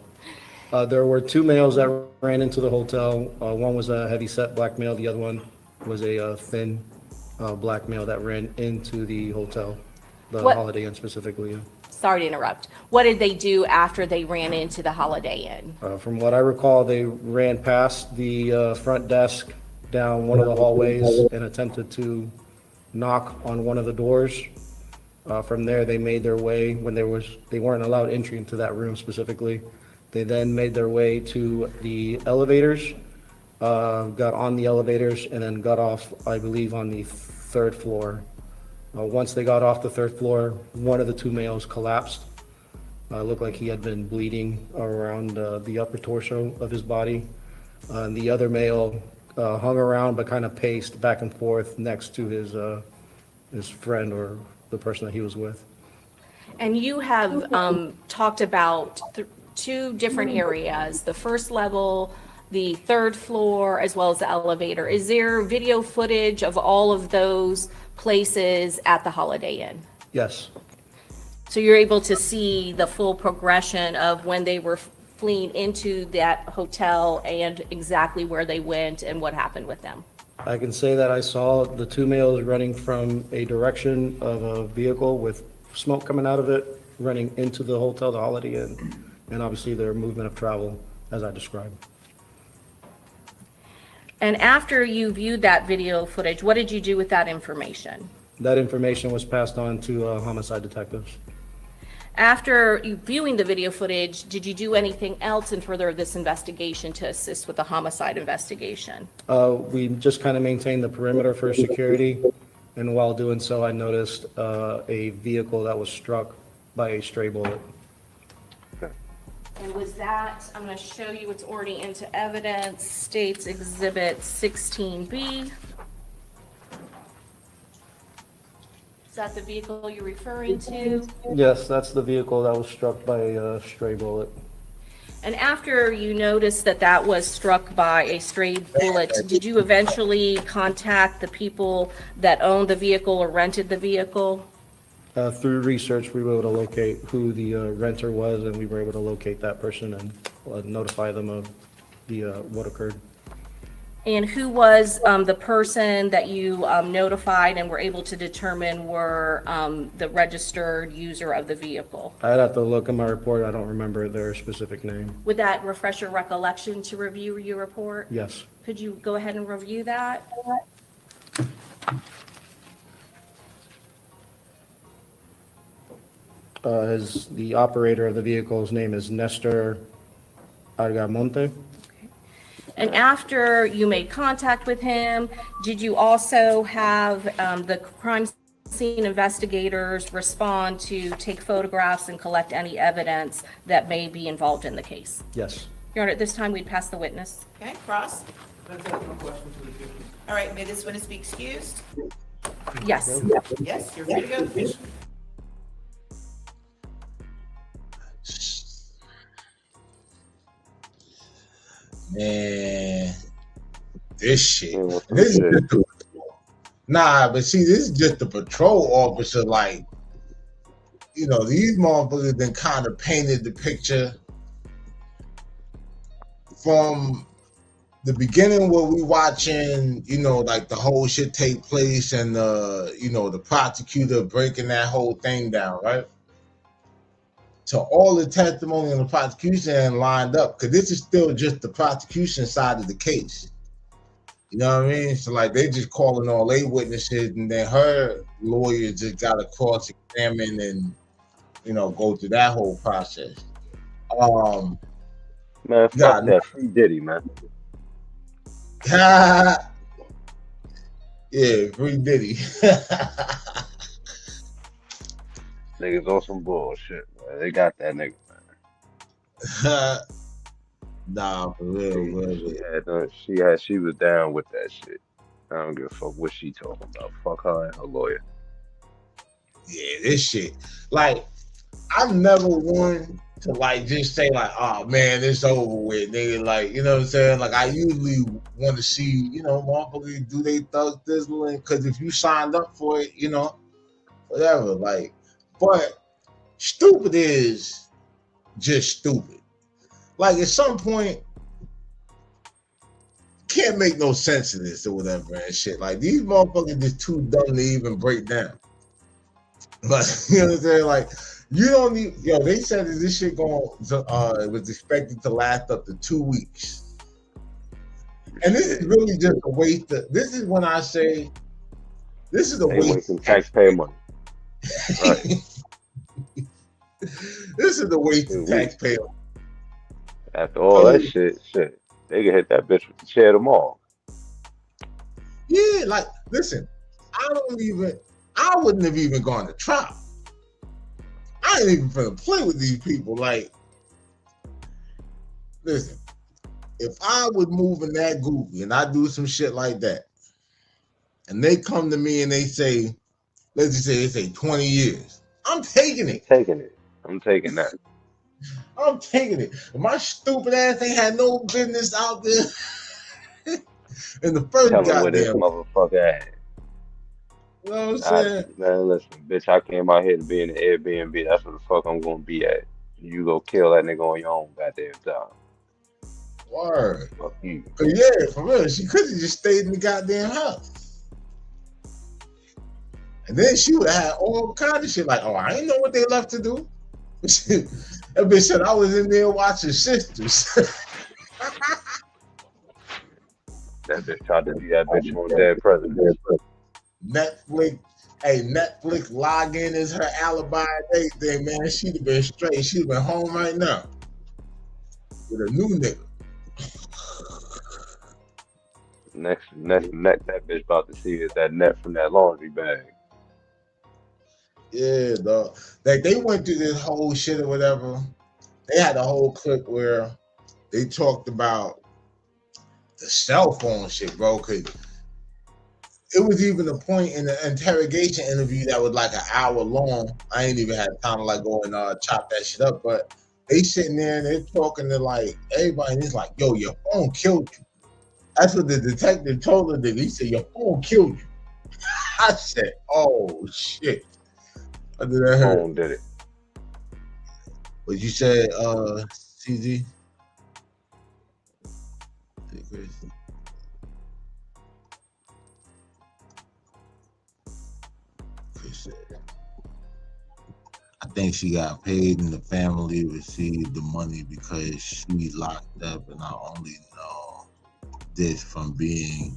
There were two males that ran into the hotel. One was a heavy-set black male, the other one was a thin black male that ran into the hotel, the What- Holiday Inn specifically. Sorry to interrupt. What did they do after they ran into the Holiday Inn? From what I recall, they ran past the front desk down one of the hallways and attempted to knock on one of the doors. From there, they made their way, when they weren't allowed entry into that room specifically. They then made their way to the elevators, got on the elevators, and then got off, I believe, on the third floor. Once they got off the third floor, one of the two males collapsed. Looked like he had been bleeding around the upper torso of his body. And the other male hung around but kind of paced back and forth next to his friend or the person that he was with. And you have talked about two different areas, the first level, the third floor, as well as the elevator. Is there video footage of all of those places at the Holiday Inn? Yes, So you're able to see the full progression of when they were fleeing into that hotel and exactly where they went and what happened with them? I can say that I saw the two males running from a direction of a vehicle with smoke coming out of it, running into the hotel, the Holiday Inn, and obviously their movement of travel as I described. And after you viewed that video footage, what did you do with that information? That information was passed on to homicide detectives. After you viewing the video footage, did you do anything else in further of this investigation to assist with the homicide investigation? We just kind of maintained the perimeter for security, and while doing so, I noticed a vehicle that was struck by a stray bullet. And was that, I'm going to show you, it's already into evidence, States Exhibit 16B. Is that the vehicle you're referring to? Yes, that's the vehicle that was struck by a stray bullet. And after you noticed that that was struck by a stray bullet, did you eventually contact the people that owned the vehicle or rented the vehicle? Through research, we were able to locate who the renter was, and we were able to locate that person and notify them of what occurred. And who was the person that you notified and were able to determine were the registered user of the vehicle? I'd have to look in my report. I don't remember their specific name. Would that refresh your recollection to review your report? Yes. Could you go ahead and review that? The operator of the vehicle's name is Nestor Argamonte. And after you made contact with him, did you also have the crime scene investigators respond to take photographs and collect any evidence that may be involved in the case? Yes. Your Honor, at this time, we'd pass the witness. Okay, Cross? All right, may this witness be excused? Yes. Yes, you're free to go. Man, this shit. Man, what's This is some shit? just nah, but see, this is just the patrol officer. Like, you know, these motherfuckers then kind of painted the picture from the beginning where we watching, you know, like the whole shit take place and you know, the prosecutor breaking that whole thing down, right? So all the testimony and the prosecution lined up, because this is still just the prosecution side of the case. You know what I mean? So like they just calling all they witnesses, and then her lawyer just got to cross-examine and, you know, go through that whole process. Man, fuck that. Free Diddy, man. Yeah, free Diddy. Niggas on some bullshit, man. They got that nigga, man. Nah, for real. She was down with that shit. I don't give a fuck what she talking about. Fuck her and her lawyer. Yeah, this shit. Like, I've never one to like just say like, oh man, it's over with, nigga. Like, you know what I'm saying? Like, I usually want to see, you know, motherfuckers do they thug thizzling, because if you signed up for it, you know, whatever. Like, but stupid is just stupid. Like, at some point, can't make no sense of this or whatever and shit. Like, these motherfuckers just too dumb to even break down. Like, you know what I'm saying? Like, you don't need, yo, they said that this shit it was expected to last up to 2 weeks. And this is really just a waste of, this is when I say, this is a waste of taxpayer money. Right. This is the waste of taxpayer. After all that shit, they can hit that bitch with the chair tomorrow. Yeah, like, listen, I wouldn't have even gone to trial. I ain't even finna play with these people. Like, listen, if I was moving that goofy and I do some shit like that, and they come to me and they say, let's just say they say 20 years, I'm taking it. I'm taking that. I'm taking it. My stupid ass ain't had no business out there. And the first Tell me goddamn what this motherfucker had. You know what I'm saying? Man, listen, bitch, I came out here to be in the Airbnb. That's where the fuck I'm gonna be at. You go kill that nigga on your own goddamn time. Word. Fuck you. Yeah, for real. She could have just stayed in the goddamn house. And then she would have had all kind of shit like, oh, I didn't know what they left to do. That bitch said I was in there watching Sisters. That bitch tried to be that bitch on Dead President. Netflix login is her alibi and everything, man. She'd have been straight. She'd have been home right now with a new nigga. Next that bitch about to see is that net from that laundry bag. Yeah, dog. Like, they went through this whole shit or whatever. They had a whole clip where they talked about the cell phone shit, bro, because it was even a point in the interrogation interview that was like an hour long. I ain't even had time to like go and chop that shit up, but they sitting there and they're talking to like everybody, and it's like, yo, your phone killed you. That's what the detective told her. He said, your phone killed you. I said, oh shit. What did I hear? Phone did it. What you said, CZ? I think she got paid and the family received the money because she locked up, and I only know this from being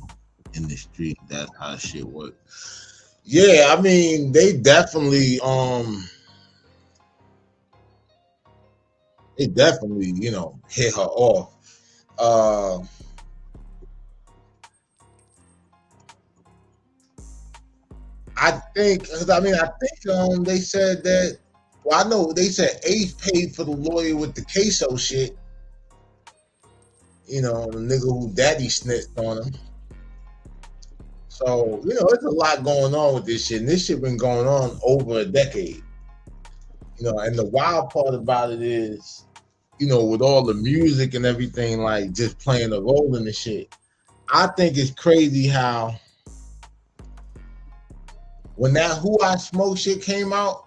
in the street. That's how shit works. Yeah, I mean, they definitely, you know, hit her off. I think they said that. Well, I know they said Ace paid for the lawyer with the queso shit. You know, the nigga who daddy snitched on him. So, there's a lot going on with this shit. And this shit been going on over a decade. And the wild part about it is, with all the music and everything, like just playing a role in the shit. I think it's crazy how when that Who I Smoke shit came out,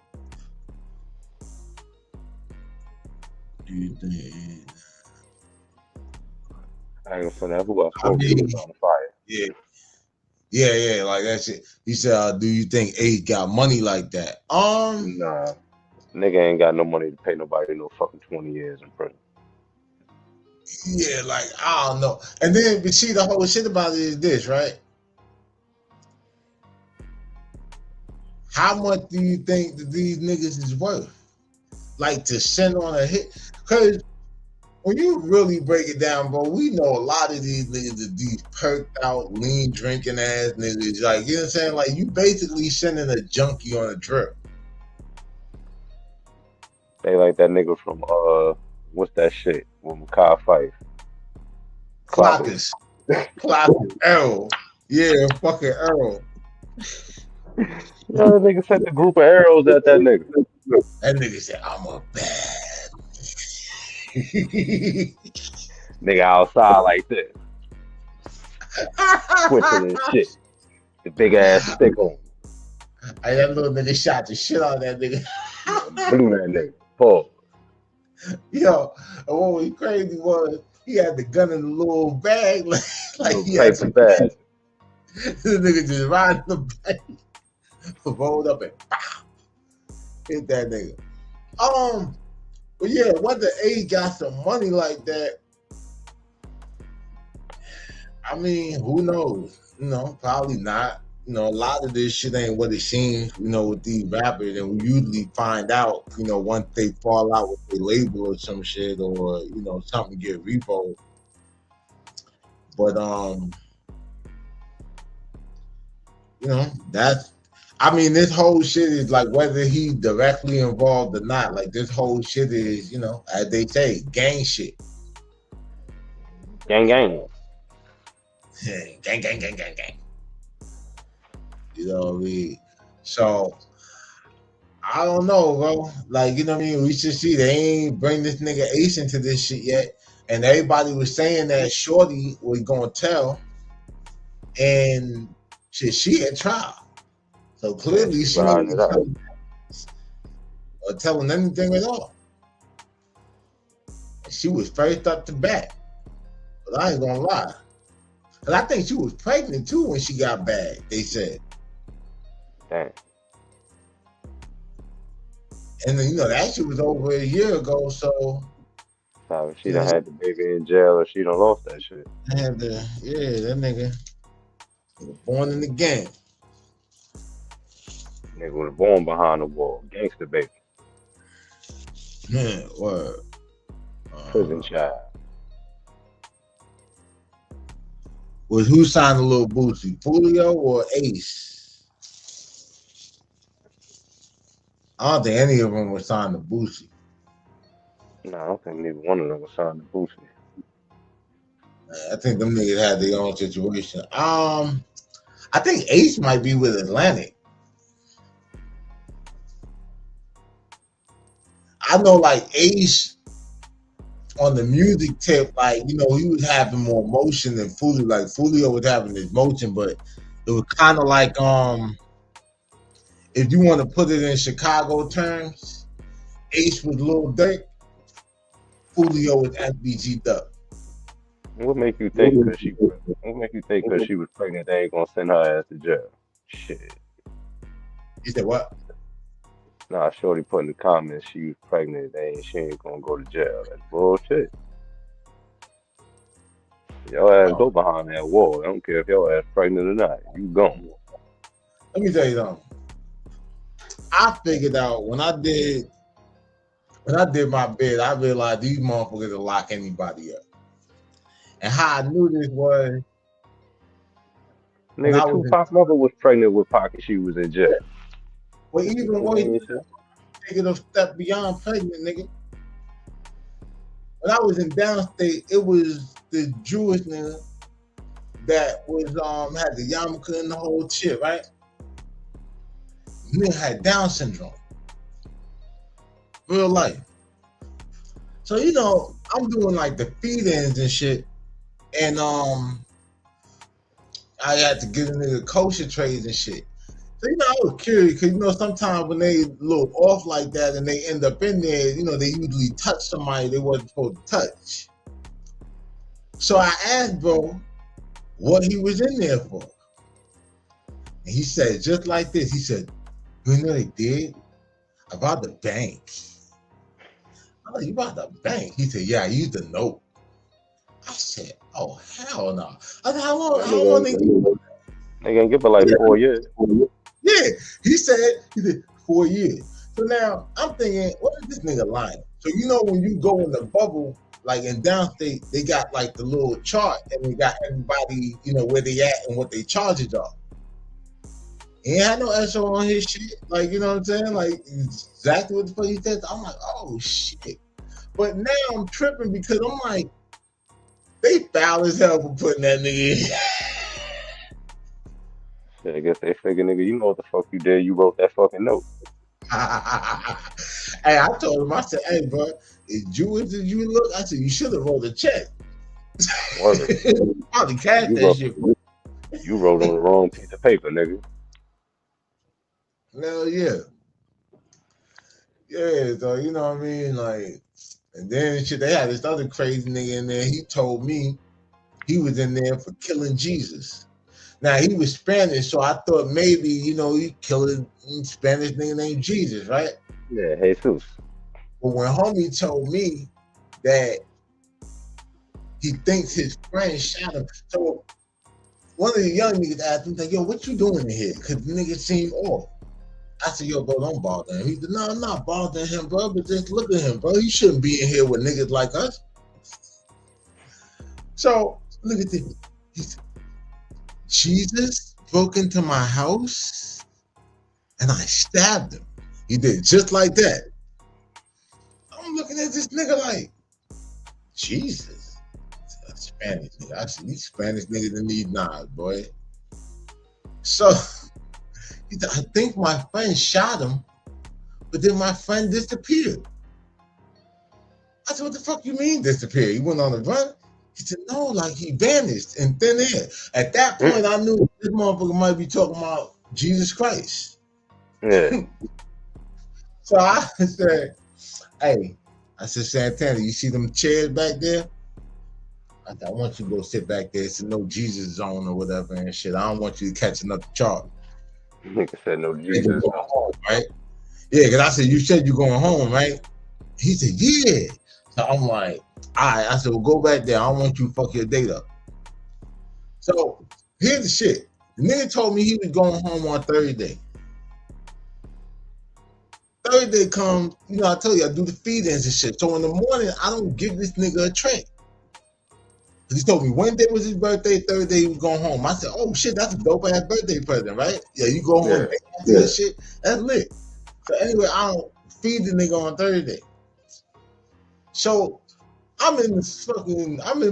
do you think? I ain't gonna say that. Who I spoke to was on fire. Yeah, like that shit. He said, do you think Ace got money like that? Nah. Nigga ain't got no money to pay nobody no fucking 20 years in prison. Yeah, like, I don't know. And then, but see, the whole shit about it is this, right? How much do you think that these niggas is worth? Like, to send on a hit? Because when you really break it down, bro, we know a lot of these niggas are these perked out, lean drinking ass niggas. Like, you know what I'm saying? Like, you basically sending a junkie on a trip. They like that nigga from, what's that shit? With Makai Fife. Clockers. Earl. Yeah, fucking Earl. Yeah, that nigga sent a group of arrows at that nigga. That nigga said, I'm a bad. Nigga outside like this. Twisting and shit. The big ass stick on. Hey, that little nigga shot the shit out of that nigga. Blew that nigga. Pause. Yo, and what was crazy was he had the gun in the little bag, like he Paper had some bag. The nigga just riding the bag, rolled up and pow, hit that nigga. But yeah, whether A got some money like that, I mean, who knows? Probably not. A lot of this shit ain't what it seems, with these rappers, and we usually find out, once they fall out with their label or some shit, or, something get repoed. But, this whole shit is like whether he's directly involved or not. Like, this whole shit is, as they say, gang shit. Gang. gang. You know what I mean? So, I don't know, bro. Like, you know what I mean? We should see they ain't bring this nigga Ace into this shit yet. And everybody was saying that Shorty was going to tell. And she at trial. So clearly she wasn't telling anything at all. She was first up to bat. But I ain't going to lie. And I think she was pregnant too when she got bagged, they said. Damn. And then, that shit was over a year ago, so. So she done had the baby in jail or she done lost that shit. That nigga was born in the game. Nigga was born behind the wall. Gangster baby. Man, word. Prison child. Was who signed a little Boosie? Foolio or Ace? I don't think any of them were signed to Boosie. No, I don't think neither one of them was signed to Boosie. I think them niggas had their own situation. I think Ace might be with Atlantic. I know, like, Ace on the music tip, like, he was having more motion than Foolio. Like, Foolio was having his motion, but it was kind of like, if you want to put it in Chicago terms, Ace was Lil Durk, Foolio was FBG Duck. What make you think because she was pregnant they ain't gonna send her ass to jail? Shit. You said what? Nah, Shorty put in the comments she was pregnant, she ain't gonna go to jail. That's bullshit. Your ass go behind that wall. I don't care if your ass pregnant or not. You gone. Let me tell you something. I figured out when I did my bid, I realized these motherfuckers will lock anybody up. And how I knew this was, nigga, Tupac's mother was pregnant with Pac and she was in jail. Well, even when taking a step beyond pregnant, nigga. When I was in downstate, it was the Jewish nigga that was had the yarmulke and the whole shit, right? Nigga had Down syndrome. Real life. So, you know, I'm doing like the feed-ins and shit. And I had to give a nigga kosher trays and shit. So, you know, I was curious because, you know, sometimes when they look off like that and they end up in there, you know, they usually touch somebody they wasn't supposed to touch. So I asked bro what he was in there for. And he said, just like this, he said, you know they did? About the bank. I'm like, you about the bank? He said, yeah, I used the note. I said, oh, hell no. I said, how long they do? They gonna give it like 4 years. Yeah, he said 4 years. So now I'm thinking, what is this nigga lying? So you know when you go in the bubble, like in downstate, they got like the little chart and they got everybody, you know, where they at and what they charges are. He ain't had no SO on his shit. Like, you know what I'm saying? Like exactly what the fuck he said. I'm like, oh shit. But now I'm tripping because I'm like, they foul as hell for putting that nigga in. I guess they figure, nigga, you know what the fuck you did. You wrote that fucking note. Hey, I told him, I said, hey, bro, as Jewish as you look, I said, you should have wrote a check. Probably cash that shit. You wrote on the wrong piece of paper, nigga. Hell yeah. Yeah, so, you know what I mean? Like, and then shit, they had this other crazy nigga in there. He told me he was in there for killing Jesus. Now, he was Spanish, so I thought maybe, you know, he killed a Spanish nigga named Jesus, right? Yeah, Jesus. But when homie told me that he thinks his friend shot him, so one of the young niggas asked him, like, yo, what you doing in here? Because the nigga seemed off. I said, yo, bro, don't bother him. He said, no, I'm not bothering him, bro, but just look at him, bro. He shouldn't be in here with niggas like us. So, look at this. He said, Jesus broke into my house and I stabbed him. He did just like that. I'm looking at this nigga like, Jesus. That's Spanish nigga. I said, these Spanish niggas that need knives, boy. So, he said, I think my friend shot him, but then my friend disappeared. I said, what the fuck you mean disappeared? He went on the run? He said, no, like he vanished in thin air. At that point, I knew this motherfucker might be talking about Jesus Christ. Yeah. So I said, hey, I said, Santana, you see them chairs back there? I said, I want you to go sit back there. It's a no Jesus zone or whatever and shit. I don't want you to catch another charge. Nigga said no Jesus. Home, right? Yeah, because I said, you said you're going home, right? He said, yeah. So I'm like, all right. I said, well, go back there. I don't want you to fuck your date up. So here's the shit. The nigga told me he was going home on Thursday. Thursday comes, you know, I tell you, I do the feed-ins and shit. So in the morning, I don't give this nigga a tray. He told me Wednesday was his birthday, Thursday he was going home. I said, oh shit, that's a dope ass birthday present, right? Yeah, you go home and do that shit. That's lit. So anyway, I don't feed the nigga on Thursday. So I'm in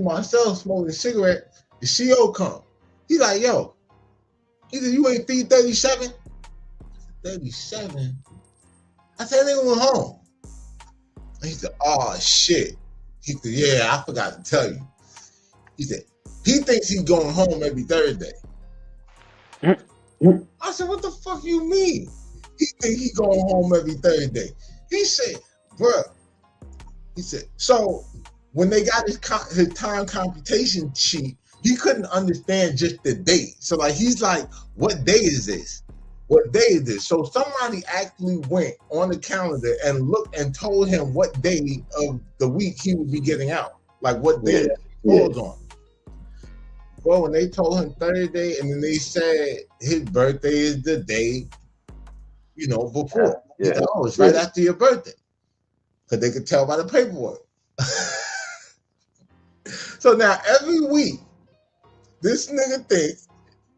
my cell smoking a cigarette. The CO come. He like, yo, he said, you ain't feed 37? 37? I said, nigga went home. And he said, oh shit. He said, yeah, I forgot to tell you. He said, he thinks he's going home every Thursday. I said, what the fuck you mean? He think he's going home every Thursday. He said, bruh. He said, so when they got his time computation sheet, he couldn't understand just the date. So like, he's like, what day is this? What day is this? So somebody actually went on the calendar and looked and told him what day of the week he would be getting out. Like what day it falls on. Well, when they told him Thursday, and then they said his birthday is the day, you know, before. He said, oh, it's right after your birthday. Because they could tell by the paperwork. So now every week, this nigga thinks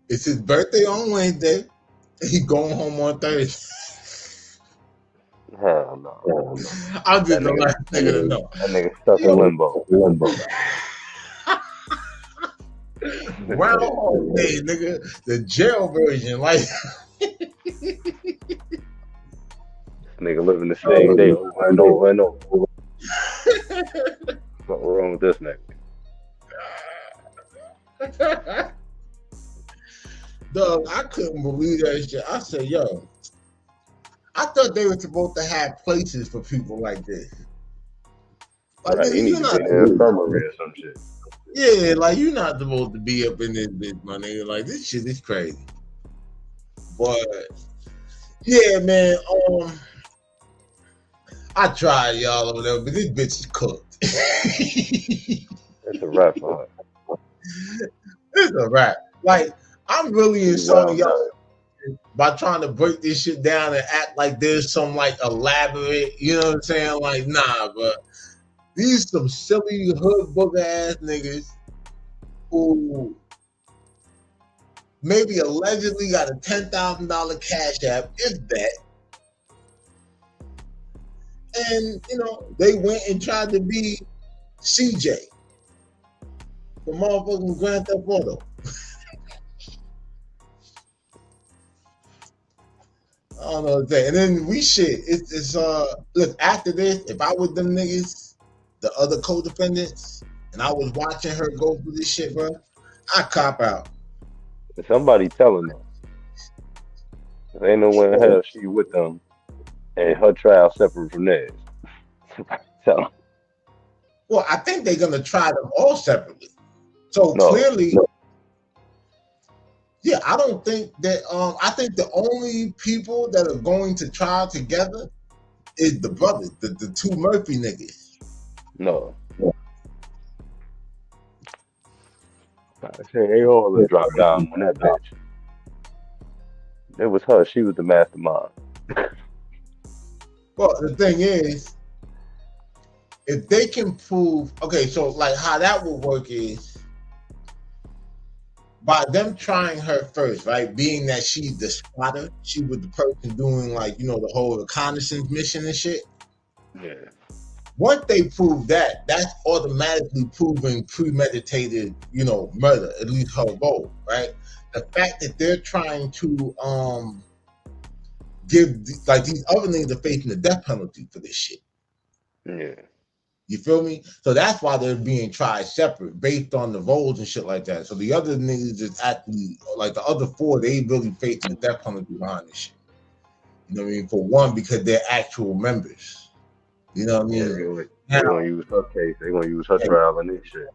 it's his birthday on Wednesday, and he going home on Thursday. Hell no. I'm just the last nigga to know. That nigga stuck in limbo. Groundhog Day, nigga. The jail version, like. Nigga living the same day over and over and over. What's wrong with this nigga? Dog, I couldn't believe that shit. I said, yo, I thought they were supposed to have places for people like this. Like, Like, nigga, he you needs to not, be in an infirmary or some shit. yeah, like you're not supposed to be up in this bitch, my nigga. Like this shit is crazy. But yeah, man. I tried y'all over there, but this bitch is cooked. It's a wrap for her. It's a wrap. Like I'm really insulting y'all by trying to break this shit down and act like there's some like elaborate, you know what I'm saying? Like, nah, but these some silly hood booger ass niggas who maybe allegedly got a $10,000 cash app, if that. And, you know, they went and tried to be CJ for motherfucking Grand Theft Auto. I don't know what to say. And then we shit. It's look, after this, if I was them niggas, the other co-defendants, and I was watching her go through this shit, bro, I cop out. Somebody telling them. There ain't no way in hell she with them and her trial separate from theirs. Somebody tell them. Well, I think they're gonna try them all separately. So No. clearly, yeah, I don't think that. I think the only people that are going to trial together is the brothers, the two Murphy niggas. No. I say they all would drop down on that bitch. It was her. She was the mastermind. Well, the thing is, if they can prove, okay, so like how that would work is by them trying her first, right? Being that she's the spotter, she was the person doing like, you know, the whole reconnaissance mission and shit. Yeah. Once they prove that, that's automatically proving premeditated, you know, murder, at least her role, right? The fact that they're trying to give, like these other niggas are facing the death penalty for this shit. Yeah. You feel me? So that's why they're being tried separate based on the roles and shit like that. So the other niggas is actually, like the other four, they really facing the death penalty behind this shit. You know what I mean? For one, because they're actual members. You know what I mean? Yeah, they're gonna use her case. They're gonna use her trial and this shit.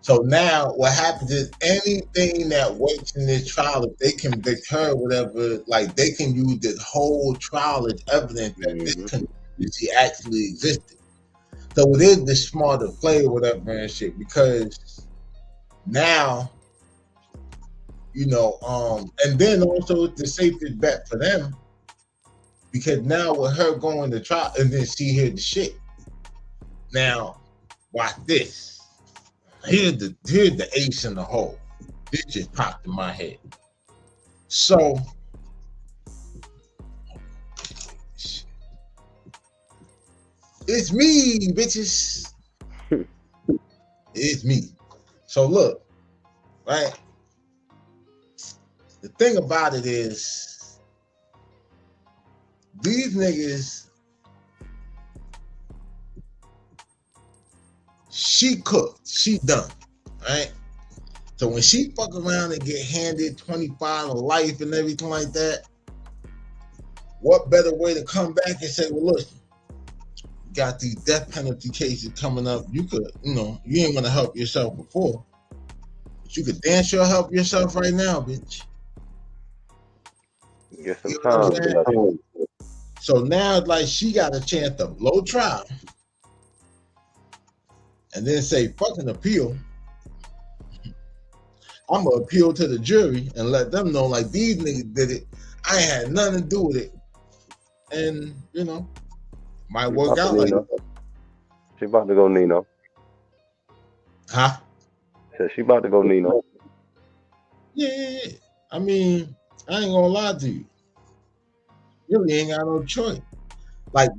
So now what happens is anything that works in this trial, if they convict her, whatever, like they can use this whole trial as evidence that this conspiracy actually existed. So it is the smarter play or whatever and shit, because now, you know, and then also it's the safest bet for them. Because now with her going to trial, and then she hear the shit. Now, watch this. Here's the ace in the hole. This just popped in my head. So, it's me, bitches. It's me. So look, right? The thing about it is, these niggas, she cooked, she done, right? So when she fuck around and get handed 25 of life and everything like that, what better way to come back and say, well, look, you got these death penalty cases coming up. You could, you know, you ain't gonna help yourself before, but you could damn sure help yourself right now, bitch. Get some time. So now, like, she got a chance to blow trial and then say, fucking appeal. I'm going to appeal to the jury and let them know, like, these niggas did it. I ain't had nothing to do with it. And, you know, might work out like that. She about to go Nino. Huh? Said she about to go Nino. Yeah. I mean, I ain't going to lie to you. Really ain't got no choice. Like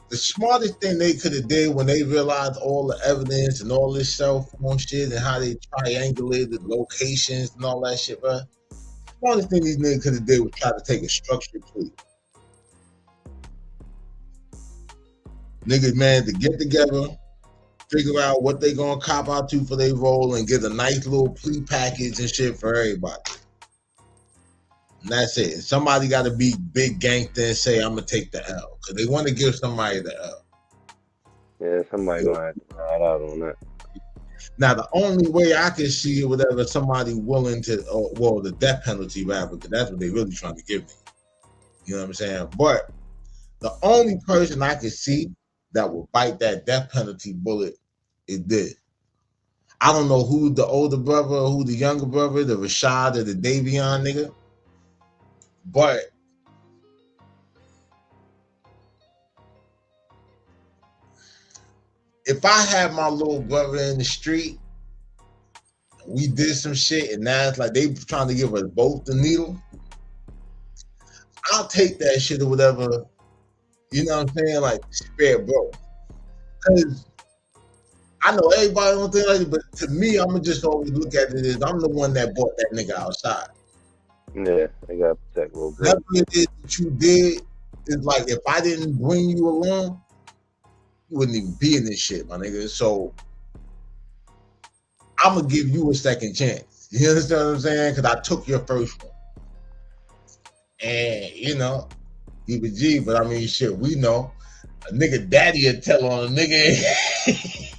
the smartest thing they could have did when they realized all the evidence and all this cell phone shit and how they triangulated locations and all that shit, bro. The smartest thing these niggas could have did was try to take a structured plea. Niggas, man, to get together, figure out what they gonna cop out to for their role and get a nice little plea package and shit for everybody. And that's it. Somebody got to be big gangster and say, I'm going to take the L. Because they want to give somebody the L. Yeah, somebody going to have to ride out on that. Now, the only way I can see it, whatever, somebody willing to, well, the death penalty, rather, because that's what they really trying to give me. You know what I'm saying? But the only person I can see that will bite that death penalty bullet is this. I don't know who the older brother or who the younger brother, the Rashad or the Davion nigga. But if I had my little brother in the street, we did some shit, and now it's like they trying to give us both the needle, I'll take that shit or whatever. You know what I'm saying? Like, spare bro. Because I know everybody don't think like it, but to me, I'm going to just always look at it as I'm the one that bought that nigga outside. Yeah, they gotta protect a little bit. Whatever it is that you did is like, if I didn't bring you along, you wouldn't even be in this shit, my nigga. So I'm gonna give you a second chance. You understand what I'm saying? Because I took your first one, and you know, he was G. But I mean, shit, we know a nigga daddy would tell on a nigga.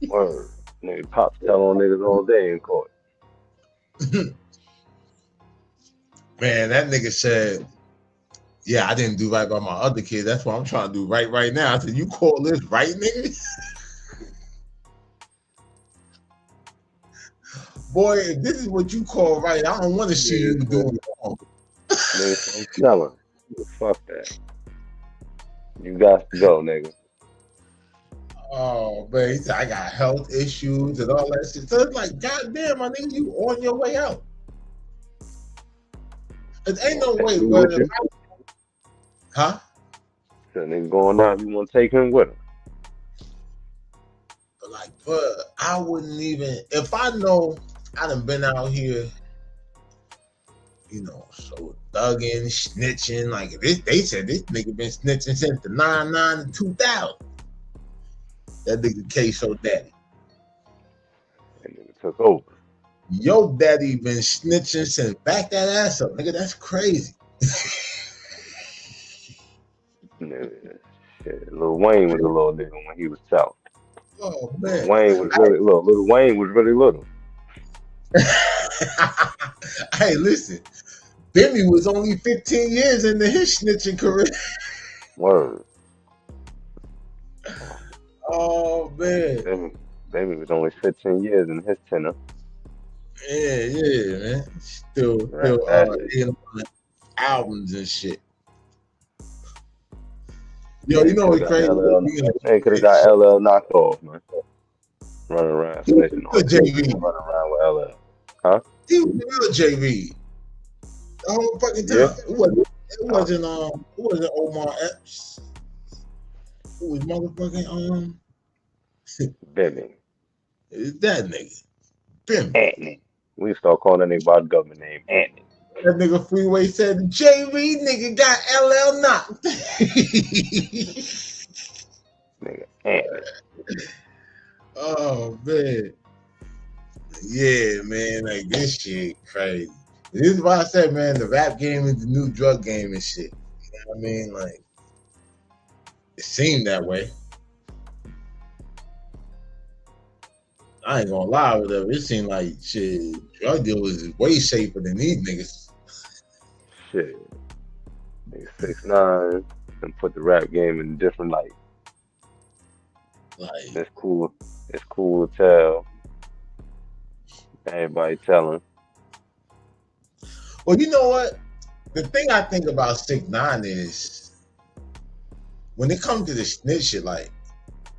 Word, nigga, pops tell on niggas all day in court. Man, that nigga said, yeah, I didn't do right by my other kid. That's what I'm trying to do right now. I said, you call this right, nigga? Boy, if this is what you call right, I don't want to see you do it wrong. Nigga, I'm telling. Fuck that. You got to go, nigga. Oh, man, he said, I got health issues and all that shit. So it's like, goddamn, my nigga, you on your way out. It ain't no way, bro. Huh? That nigga going out, you want to take him with him. But like, bro, I wouldn't even, if I know I done been out here, you know, so thugging, snitching, like they said this nigga been snitching since the 99 and 2000. That nigga K-So daddy. That nigga took over. Yo daddy been snitching since back that ass up, nigga. That's crazy. Nigga, shit. Lil Wayne was a little nigga when he was south. Oh man. Lil Wayne was really little. Lil Wayne was really little. Hey, listen. Bimmy was only 15 years into his snitching career. Word. Oh man. Baby was only 15 years in his tenure. Yeah, man. Still albums and shit. Yo, you know what's crazy? They could have got LL knocked off, man. Running around, snitching on JV. running around with LL. Huh? He was real JV. The whole fucking time. Yeah. It wasn't Omar Epps. It was motherfucking Bimmy. that nigga. Bimmy. Anthony. We start calling that nigga by the government name Anthony. That nigga Freeway said, JV nigga got LL knocked. Nigga Anthony. Oh, man. Yeah, man. Like, this shit crazy. This is why I said, man, the rap game is the new drug game and shit. You know what I mean? Like, it seemed that way. I ain't gonna lie with it. It seemed like shit. Drug dealers is way safer than these niggas. Shit. Nigga 6ix9ine and put the rap game in a different light. Like, It's cool. It's cool to tell. Everybody telling. well, you know what? The thing I think about 6ix9ine is when it comes to this snitch shit, like,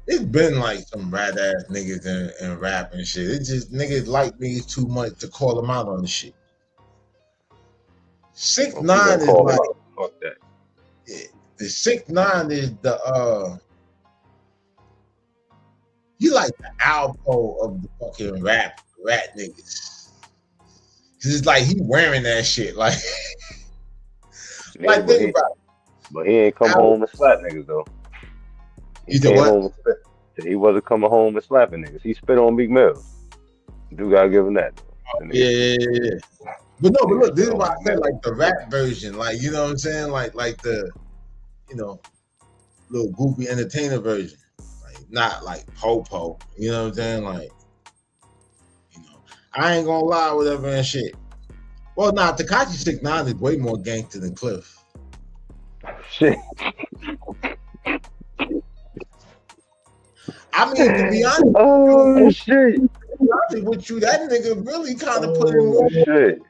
it's been like some rat ass niggas in rap and shit. It's just niggas like me too much to call them out on the shit. 6ix9ine is like, Fuck that. yeah, The 6ix9ine is the he like the Alpo of the fucking rat niggas. It's like he wearing that shit. Like, Yeah, like but think about it. but he ain't come home and slap niggas though. He You said came what? home and spit. He wasn't coming home and slapping niggas. He spit on Big Mills. Do gotta give him that. Though. Yeah. But no, but look, this Spit is on why I Big said Mills. like the rap version, like you know what I'm saying, like the you know little goofy entertainer version, like not like po, you know what I'm saying, like you know I ain't gonna lie, whatever and shit. Well, nah, Tekashi 6ix9ine is way more gangster than Cliff. Shit. I mean, to be honest, Oh shit. with you, that nigga really kind of put in more. Oh shit.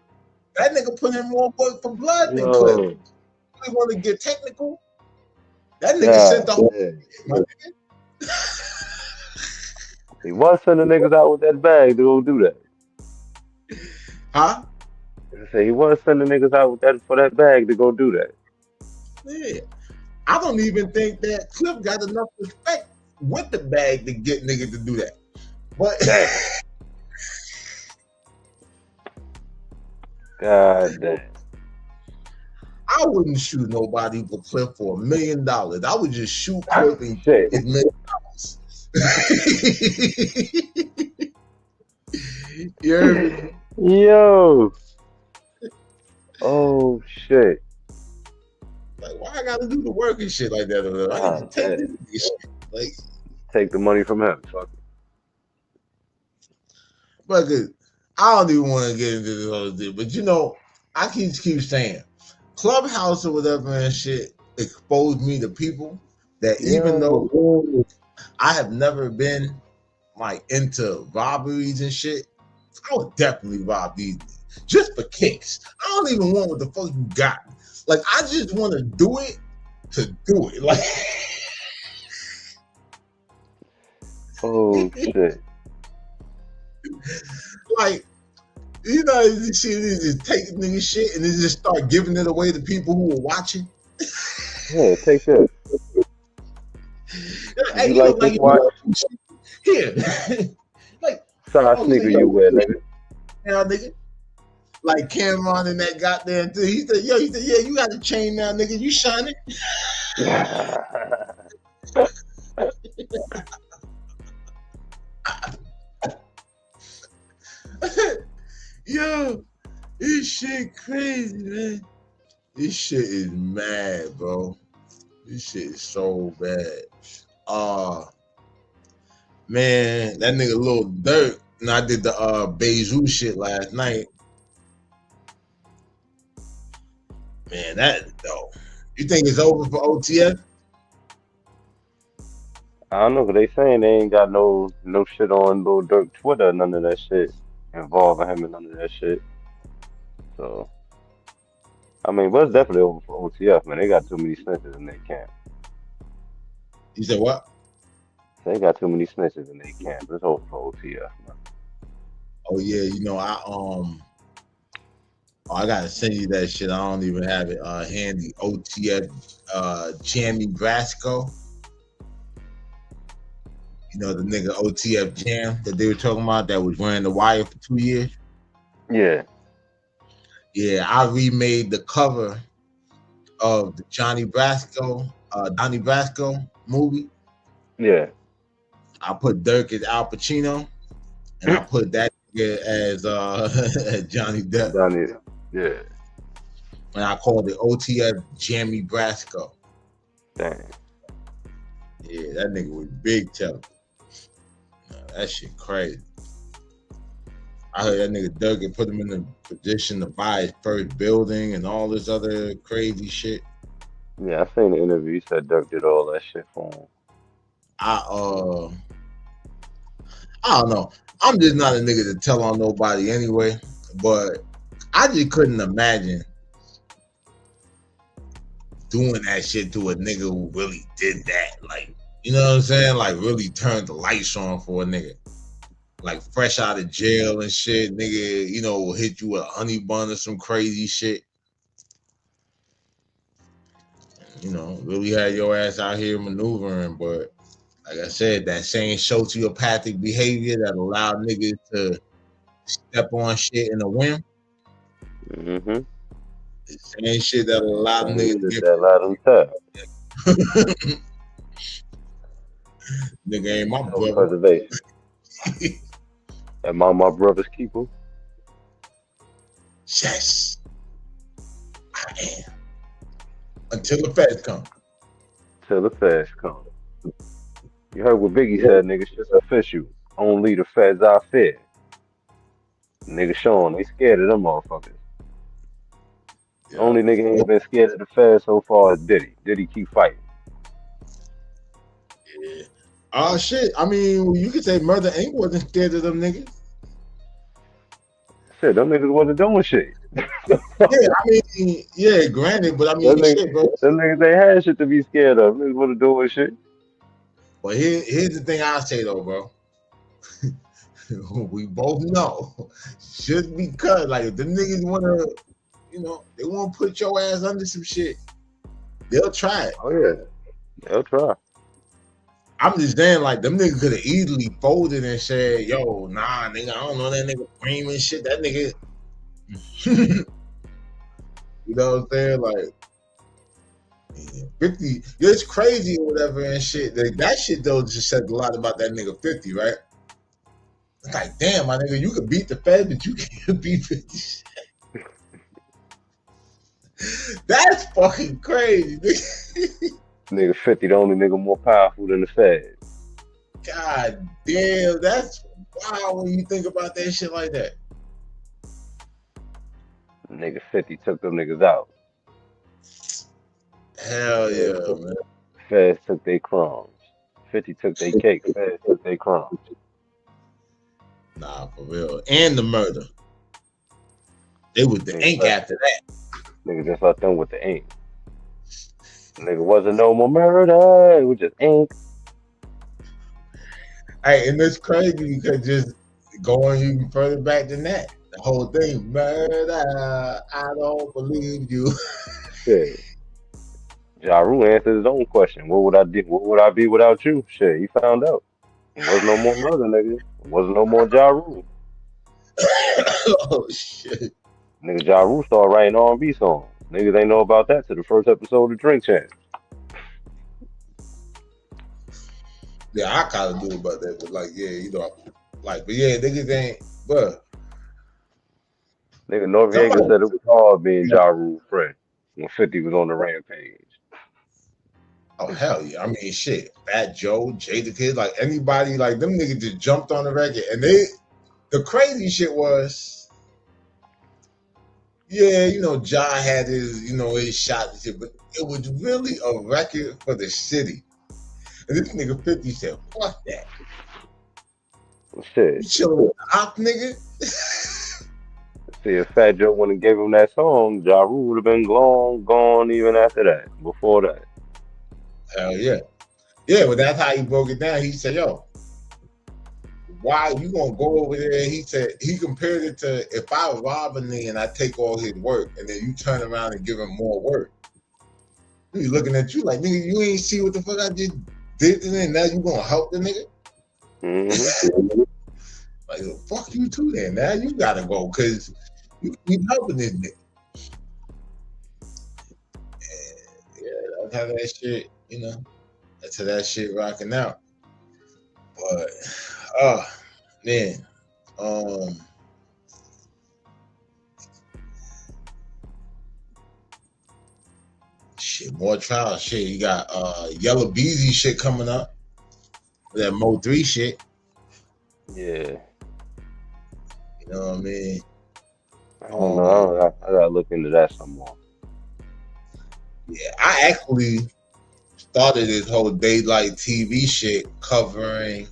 That nigga put in more work for blood than Cliff. Yo. You really want to get technical? That nigga sent God the whole. damn. My nigga. He was sending niggas out with that bag to go do that. Huh? I say he was sending niggas out with that for that bag to go do that. Yeah. I don't even think that Cliff got enough respect with the bag to get niggas to do that. But Damn. God damn. I wouldn't shoot nobody for Cliff for $1 million. I would just shoot Cliff and Shit. get $1 million. You heard me? Yo. Oh shit. Like, why I gotta do the work and shit like that? I God can take damn. this shit. Like, Take the money from him. Fuck it. but I don't even want to get into this whole thing. But you know, I keep saying, Clubhouse or whatever and shit exposed me to people that even though I have never been like into robberies and shit, I would definitely rob these niggas just for kicks. I don't even want what the fuck you got. Like, I just want to do it to do it. Like, Oh shit. like, you know, this shit is just take nigga shit and then just start giving it away to people who are watching. Yeah, take this. Hey, You you like look like this you watch? here. Like, Size sneaker you wear, nigga. now, nigga. Like Cameron and that goddamn thing. He said, yeah, you got a chain now, nigga. You shining. Yo, this shit crazy, man. This shit is mad, bro. This shit is so bad. Man, that nigga Lil Durk, and I did the Beijing shit last night. Man, that though. You think it's over for OTF? I don't know, but they saying they ain't got no shit on Lil Durk Twitter, none of that shit involving him and none of that shit. So, I mean, but it's definitely over for OTF, man. They got too many snitches in their camp. You said what? They got too many snitches in their camp. It's over for OTF, man. Oh yeah, you know, I gotta send you that shit. I don't even have it handy. OTF Jamie Brasco. You know, the nigga OTF Jam that they were talking about that was wearing the wire for 2 years. Yeah. Yeah, I remade the cover of the Donnie Brasco movie. Yeah. I put Dirk as Al Pacino, and I put that nigga as as Johnny Depp. Donnie. Yeah. And I called it OTF Jamie Brasco. Dang. Yeah, that nigga was big telling. That shit crazy. I heard that nigga Dirk had put him in the position to buy his first building and all this other crazy shit. Yeah, I seen the interview. He said Dirk did all that shit for him. I don't know. I'm just not a nigga to tell on nobody anyway, but I just couldn't imagine doing that shit to a nigga who really did that. Like, you know what I'm saying? Like, really turned the lights on for a nigga. Like, fresh out of jail and shit, nigga, you know, will hit you with a honey bun or some crazy shit. really had your ass out here maneuvering. But like I said, that same sociopathic behavior that allowed niggas to step on shit in a whim, Mm-hmm. the same shit that allowed niggas to That let them tell. get nigga ain't my brother. Self-preservation. Am I my brother's keeper? Yes, I am. Until the feds come. Till the feds come. You heard what Biggie said, nigga. Shit's official. Only the feds I fear. Nigga Sean, they scared of them motherfuckers. Yeah. Only nigga ain't been scared of the feds so far is Diddy. Diddy keep fighting. Yeah. Oh shit. I mean, you could say Murder Inc. wasn't scared of them niggas. Shit, them niggas wasn't doing shit. Yeah, I mean, yeah, granted, but I mean, shit, bro. Them niggas ain't had shit to be scared of. Niggas wasn't doing shit. But here's the thing I say though, bro. We both know, just because like if the niggas wanna, they wanna put your ass under some shit, they'll try it. Oh yeah, they'll try. I'm just saying, like them niggas could have easily folded and said, "Yo, nah, nigga, I don't know that nigga cream and shit. That nigga." You know what I'm saying? Like 50, it's crazy or whatever and shit. Like, that shit though just said a lot about that nigga 50, right? It's like, damn, my nigga, you could beat the Fed, but you can't beat 50. That's fucking crazy. Nigga 50, the only nigga more powerful than the Fed. God damn, that's wild when you think about that shit like that. Nigga 50 took them niggas out. Hell yeah, man. Feds took their crumbs. 50 took their cake. Feds took their crumbs. Nah, for real. And the murder. They was the ink after that. Nigga just left them with the ink. Nigga wasn't no more murder. It was just ink. Hey, and it's crazy because just going even further back than that. The whole thing, murder, I don't believe you. Shit. Ja Rule answered his own question. What would I do? What would I be without you? Shit, he found out. There was no more murder, nigga. There wasn't no more Ja Rule. Oh shit. Nigga, Ja Rule started writing R&B songs. Niggas ain't know about that till the first episode of Drink Champs. Yeah, I kind of knew about that, but like, yeah, but yeah, niggas ain't, bruh. Nigga, Noriega said it was hard being Ja Rule's friend when 50 was on the rampage. Oh hell yeah! I mean, shit, Fat Joe, Jada, like anybody, like them niggas just jumped on the record, and the crazy shit was, yeah, Ja had his shot and shit, but it was really a record for the city. And this nigga 50 said, fuck that. Shit. You chilling with the op, nigga? See, if Fat Joe wouldn't have gave him that song, Ja Rule would have been gone even after that, before that. Hell yeah. Yeah, but that's how he broke it down. He said, yo, why you gonna go over there? He said, he compared it to if I rob a nigga and I take all his work and then you turn around and give him more work. He's looking at you like, nigga, you ain't see what the fuck I just did to him, now you gonna help the nigga? Mm-hmm. Like, fuck you too then. Now you gotta go because you keep helping this nigga. And yeah, that's how that shit, that's how that shit rocking out. But man, shit, more trial shit. You got Yellow Beezy shit coming up. That Mo 3 shit. Yeah. You know what I mean? I don't know. I gotta look into that some more. Yeah, I actually started this whole daylight TV shit covering,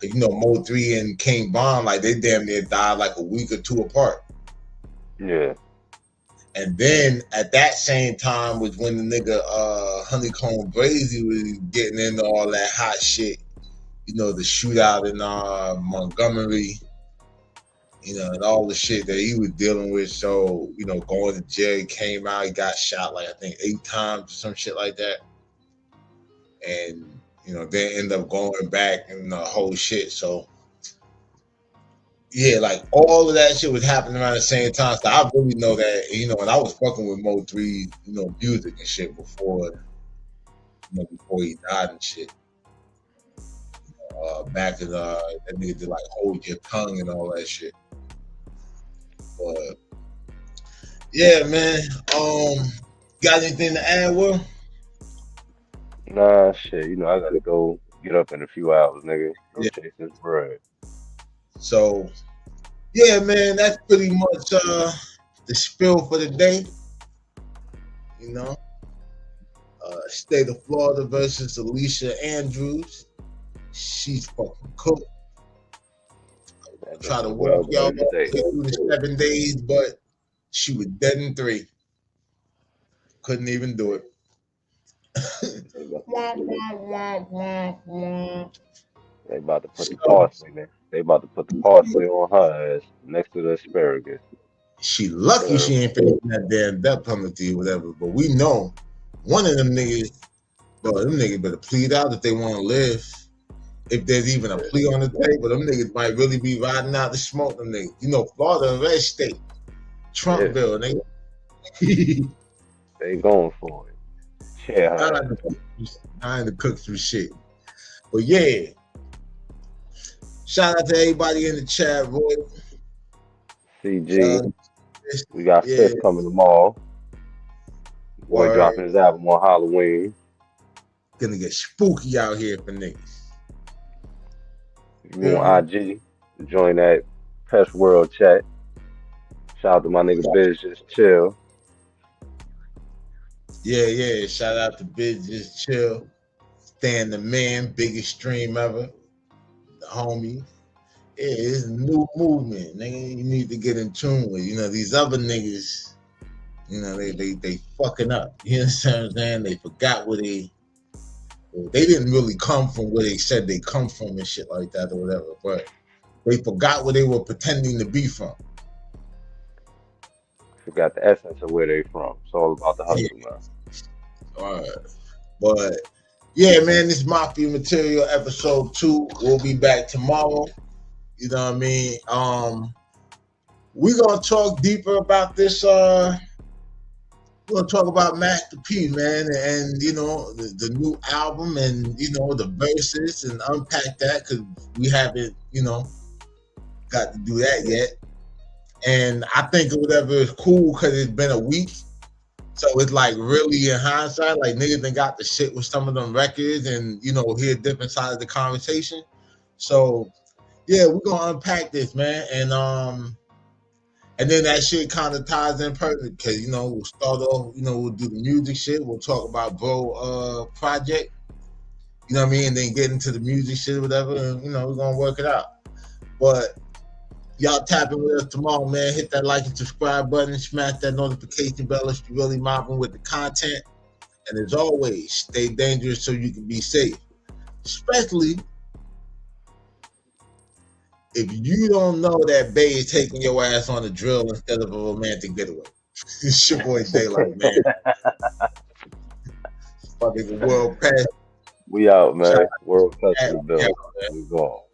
Mo 3 and King Von, like they damn near died like a week or two apart. Yeah. And then at that same time was when the nigga Honeycomb Brazy was getting into all that hot shit. The shootout in Montgomery. you know, and all the shit that he was dealing with. So, you know, going to jail, he came out, he got shot like I think 8 times or some shit like that. And, you know, then end up going back and the whole shit. So, yeah, like all of that shit was happening around the same time. So I really know that, you know, and I was fucking with Mo 3, you know, music and shit before, you know, before he died and shit. Back in that nigga did like Hold Your Tongue and all that shit. But yeah, man. Got anything to add, Will? Nah, shit. You know, I gotta go get up in a few hours, nigga. Go Yeah. chase this bread. So yeah, man, that's pretty much the spill for the day. You know, State of Florida versus Alicia Andrews. She's fucking cooked. Try to Well, walk y'all well, today. through the 7 days, but she was dead in 3. Couldn't even do it. They about to put the parsley, man. They about to put the parsley on her ass next to the asparagus. She lucky she ain't facing that damn death penalty or whatever. But we know one of them niggas, bro, them niggas better plead out if they want to live. If there's even a plea on the table, them niggas might really be riding out to smoke them niggas. You know, Florida, a red state, Trumpville, nigga. They going for it. Yeah. I ain't to cook some shit. But yeah. Shout out to everybody in the chat, Roy. CG. We got Fifth coming tomorrow. Boy dropping his album on Halloween. Gonna get spooky out here for niggas. If you on IG, join that Pest World chat. Shout out to my nigga Biz Just Chill. Yeah. Shout out to Biz Just Chill. Stan the Man, biggest stream ever. The homie. Yeah, it's a new movement, nigga. You need to get in tune with. You know, these other niggas, you know, they fucking up. You understand what I'm saying? They forgot where they didn't really come from where they said they come from and shit like that or whatever, but they forgot where they were pretending to be from. Forgot the essence of where they from. It's all about the hustle, man. All right. But yeah, man, this Mafia Material episode 2. We'll be back tomorrow. You know what I mean? We're gonna talk deeper about this. We're gonna talk about Master P, man, and you know the new album, and you know the verses, and unpack that because we haven't, you know, got to do that yet. And I think whatever is cool because it's been a week, so it's like really in hindsight, like niggas done got the shit with some of them records, and you know hear different sides of the conversation. So yeah, we're gonna unpack this, man, and then that shit kind of ties in perfect because, you know, we'll start off, you know, we'll do the music shit. We'll talk about Bro project, you know what I mean? And then get into the music shit or whatever. And, you know, we're going to work it out. But y'all tapping with us tomorrow, man. Hit that like and subscribe button. Smash that notification bell if you're really mobbing with the content. And as always, stay dangerous so you can be safe. Especially if you don't know that Bay is taking your ass on a drill instead of a romantic getaway. It's your boy Daylight, man. Fucking world pass. We out, man. World Cup. We go.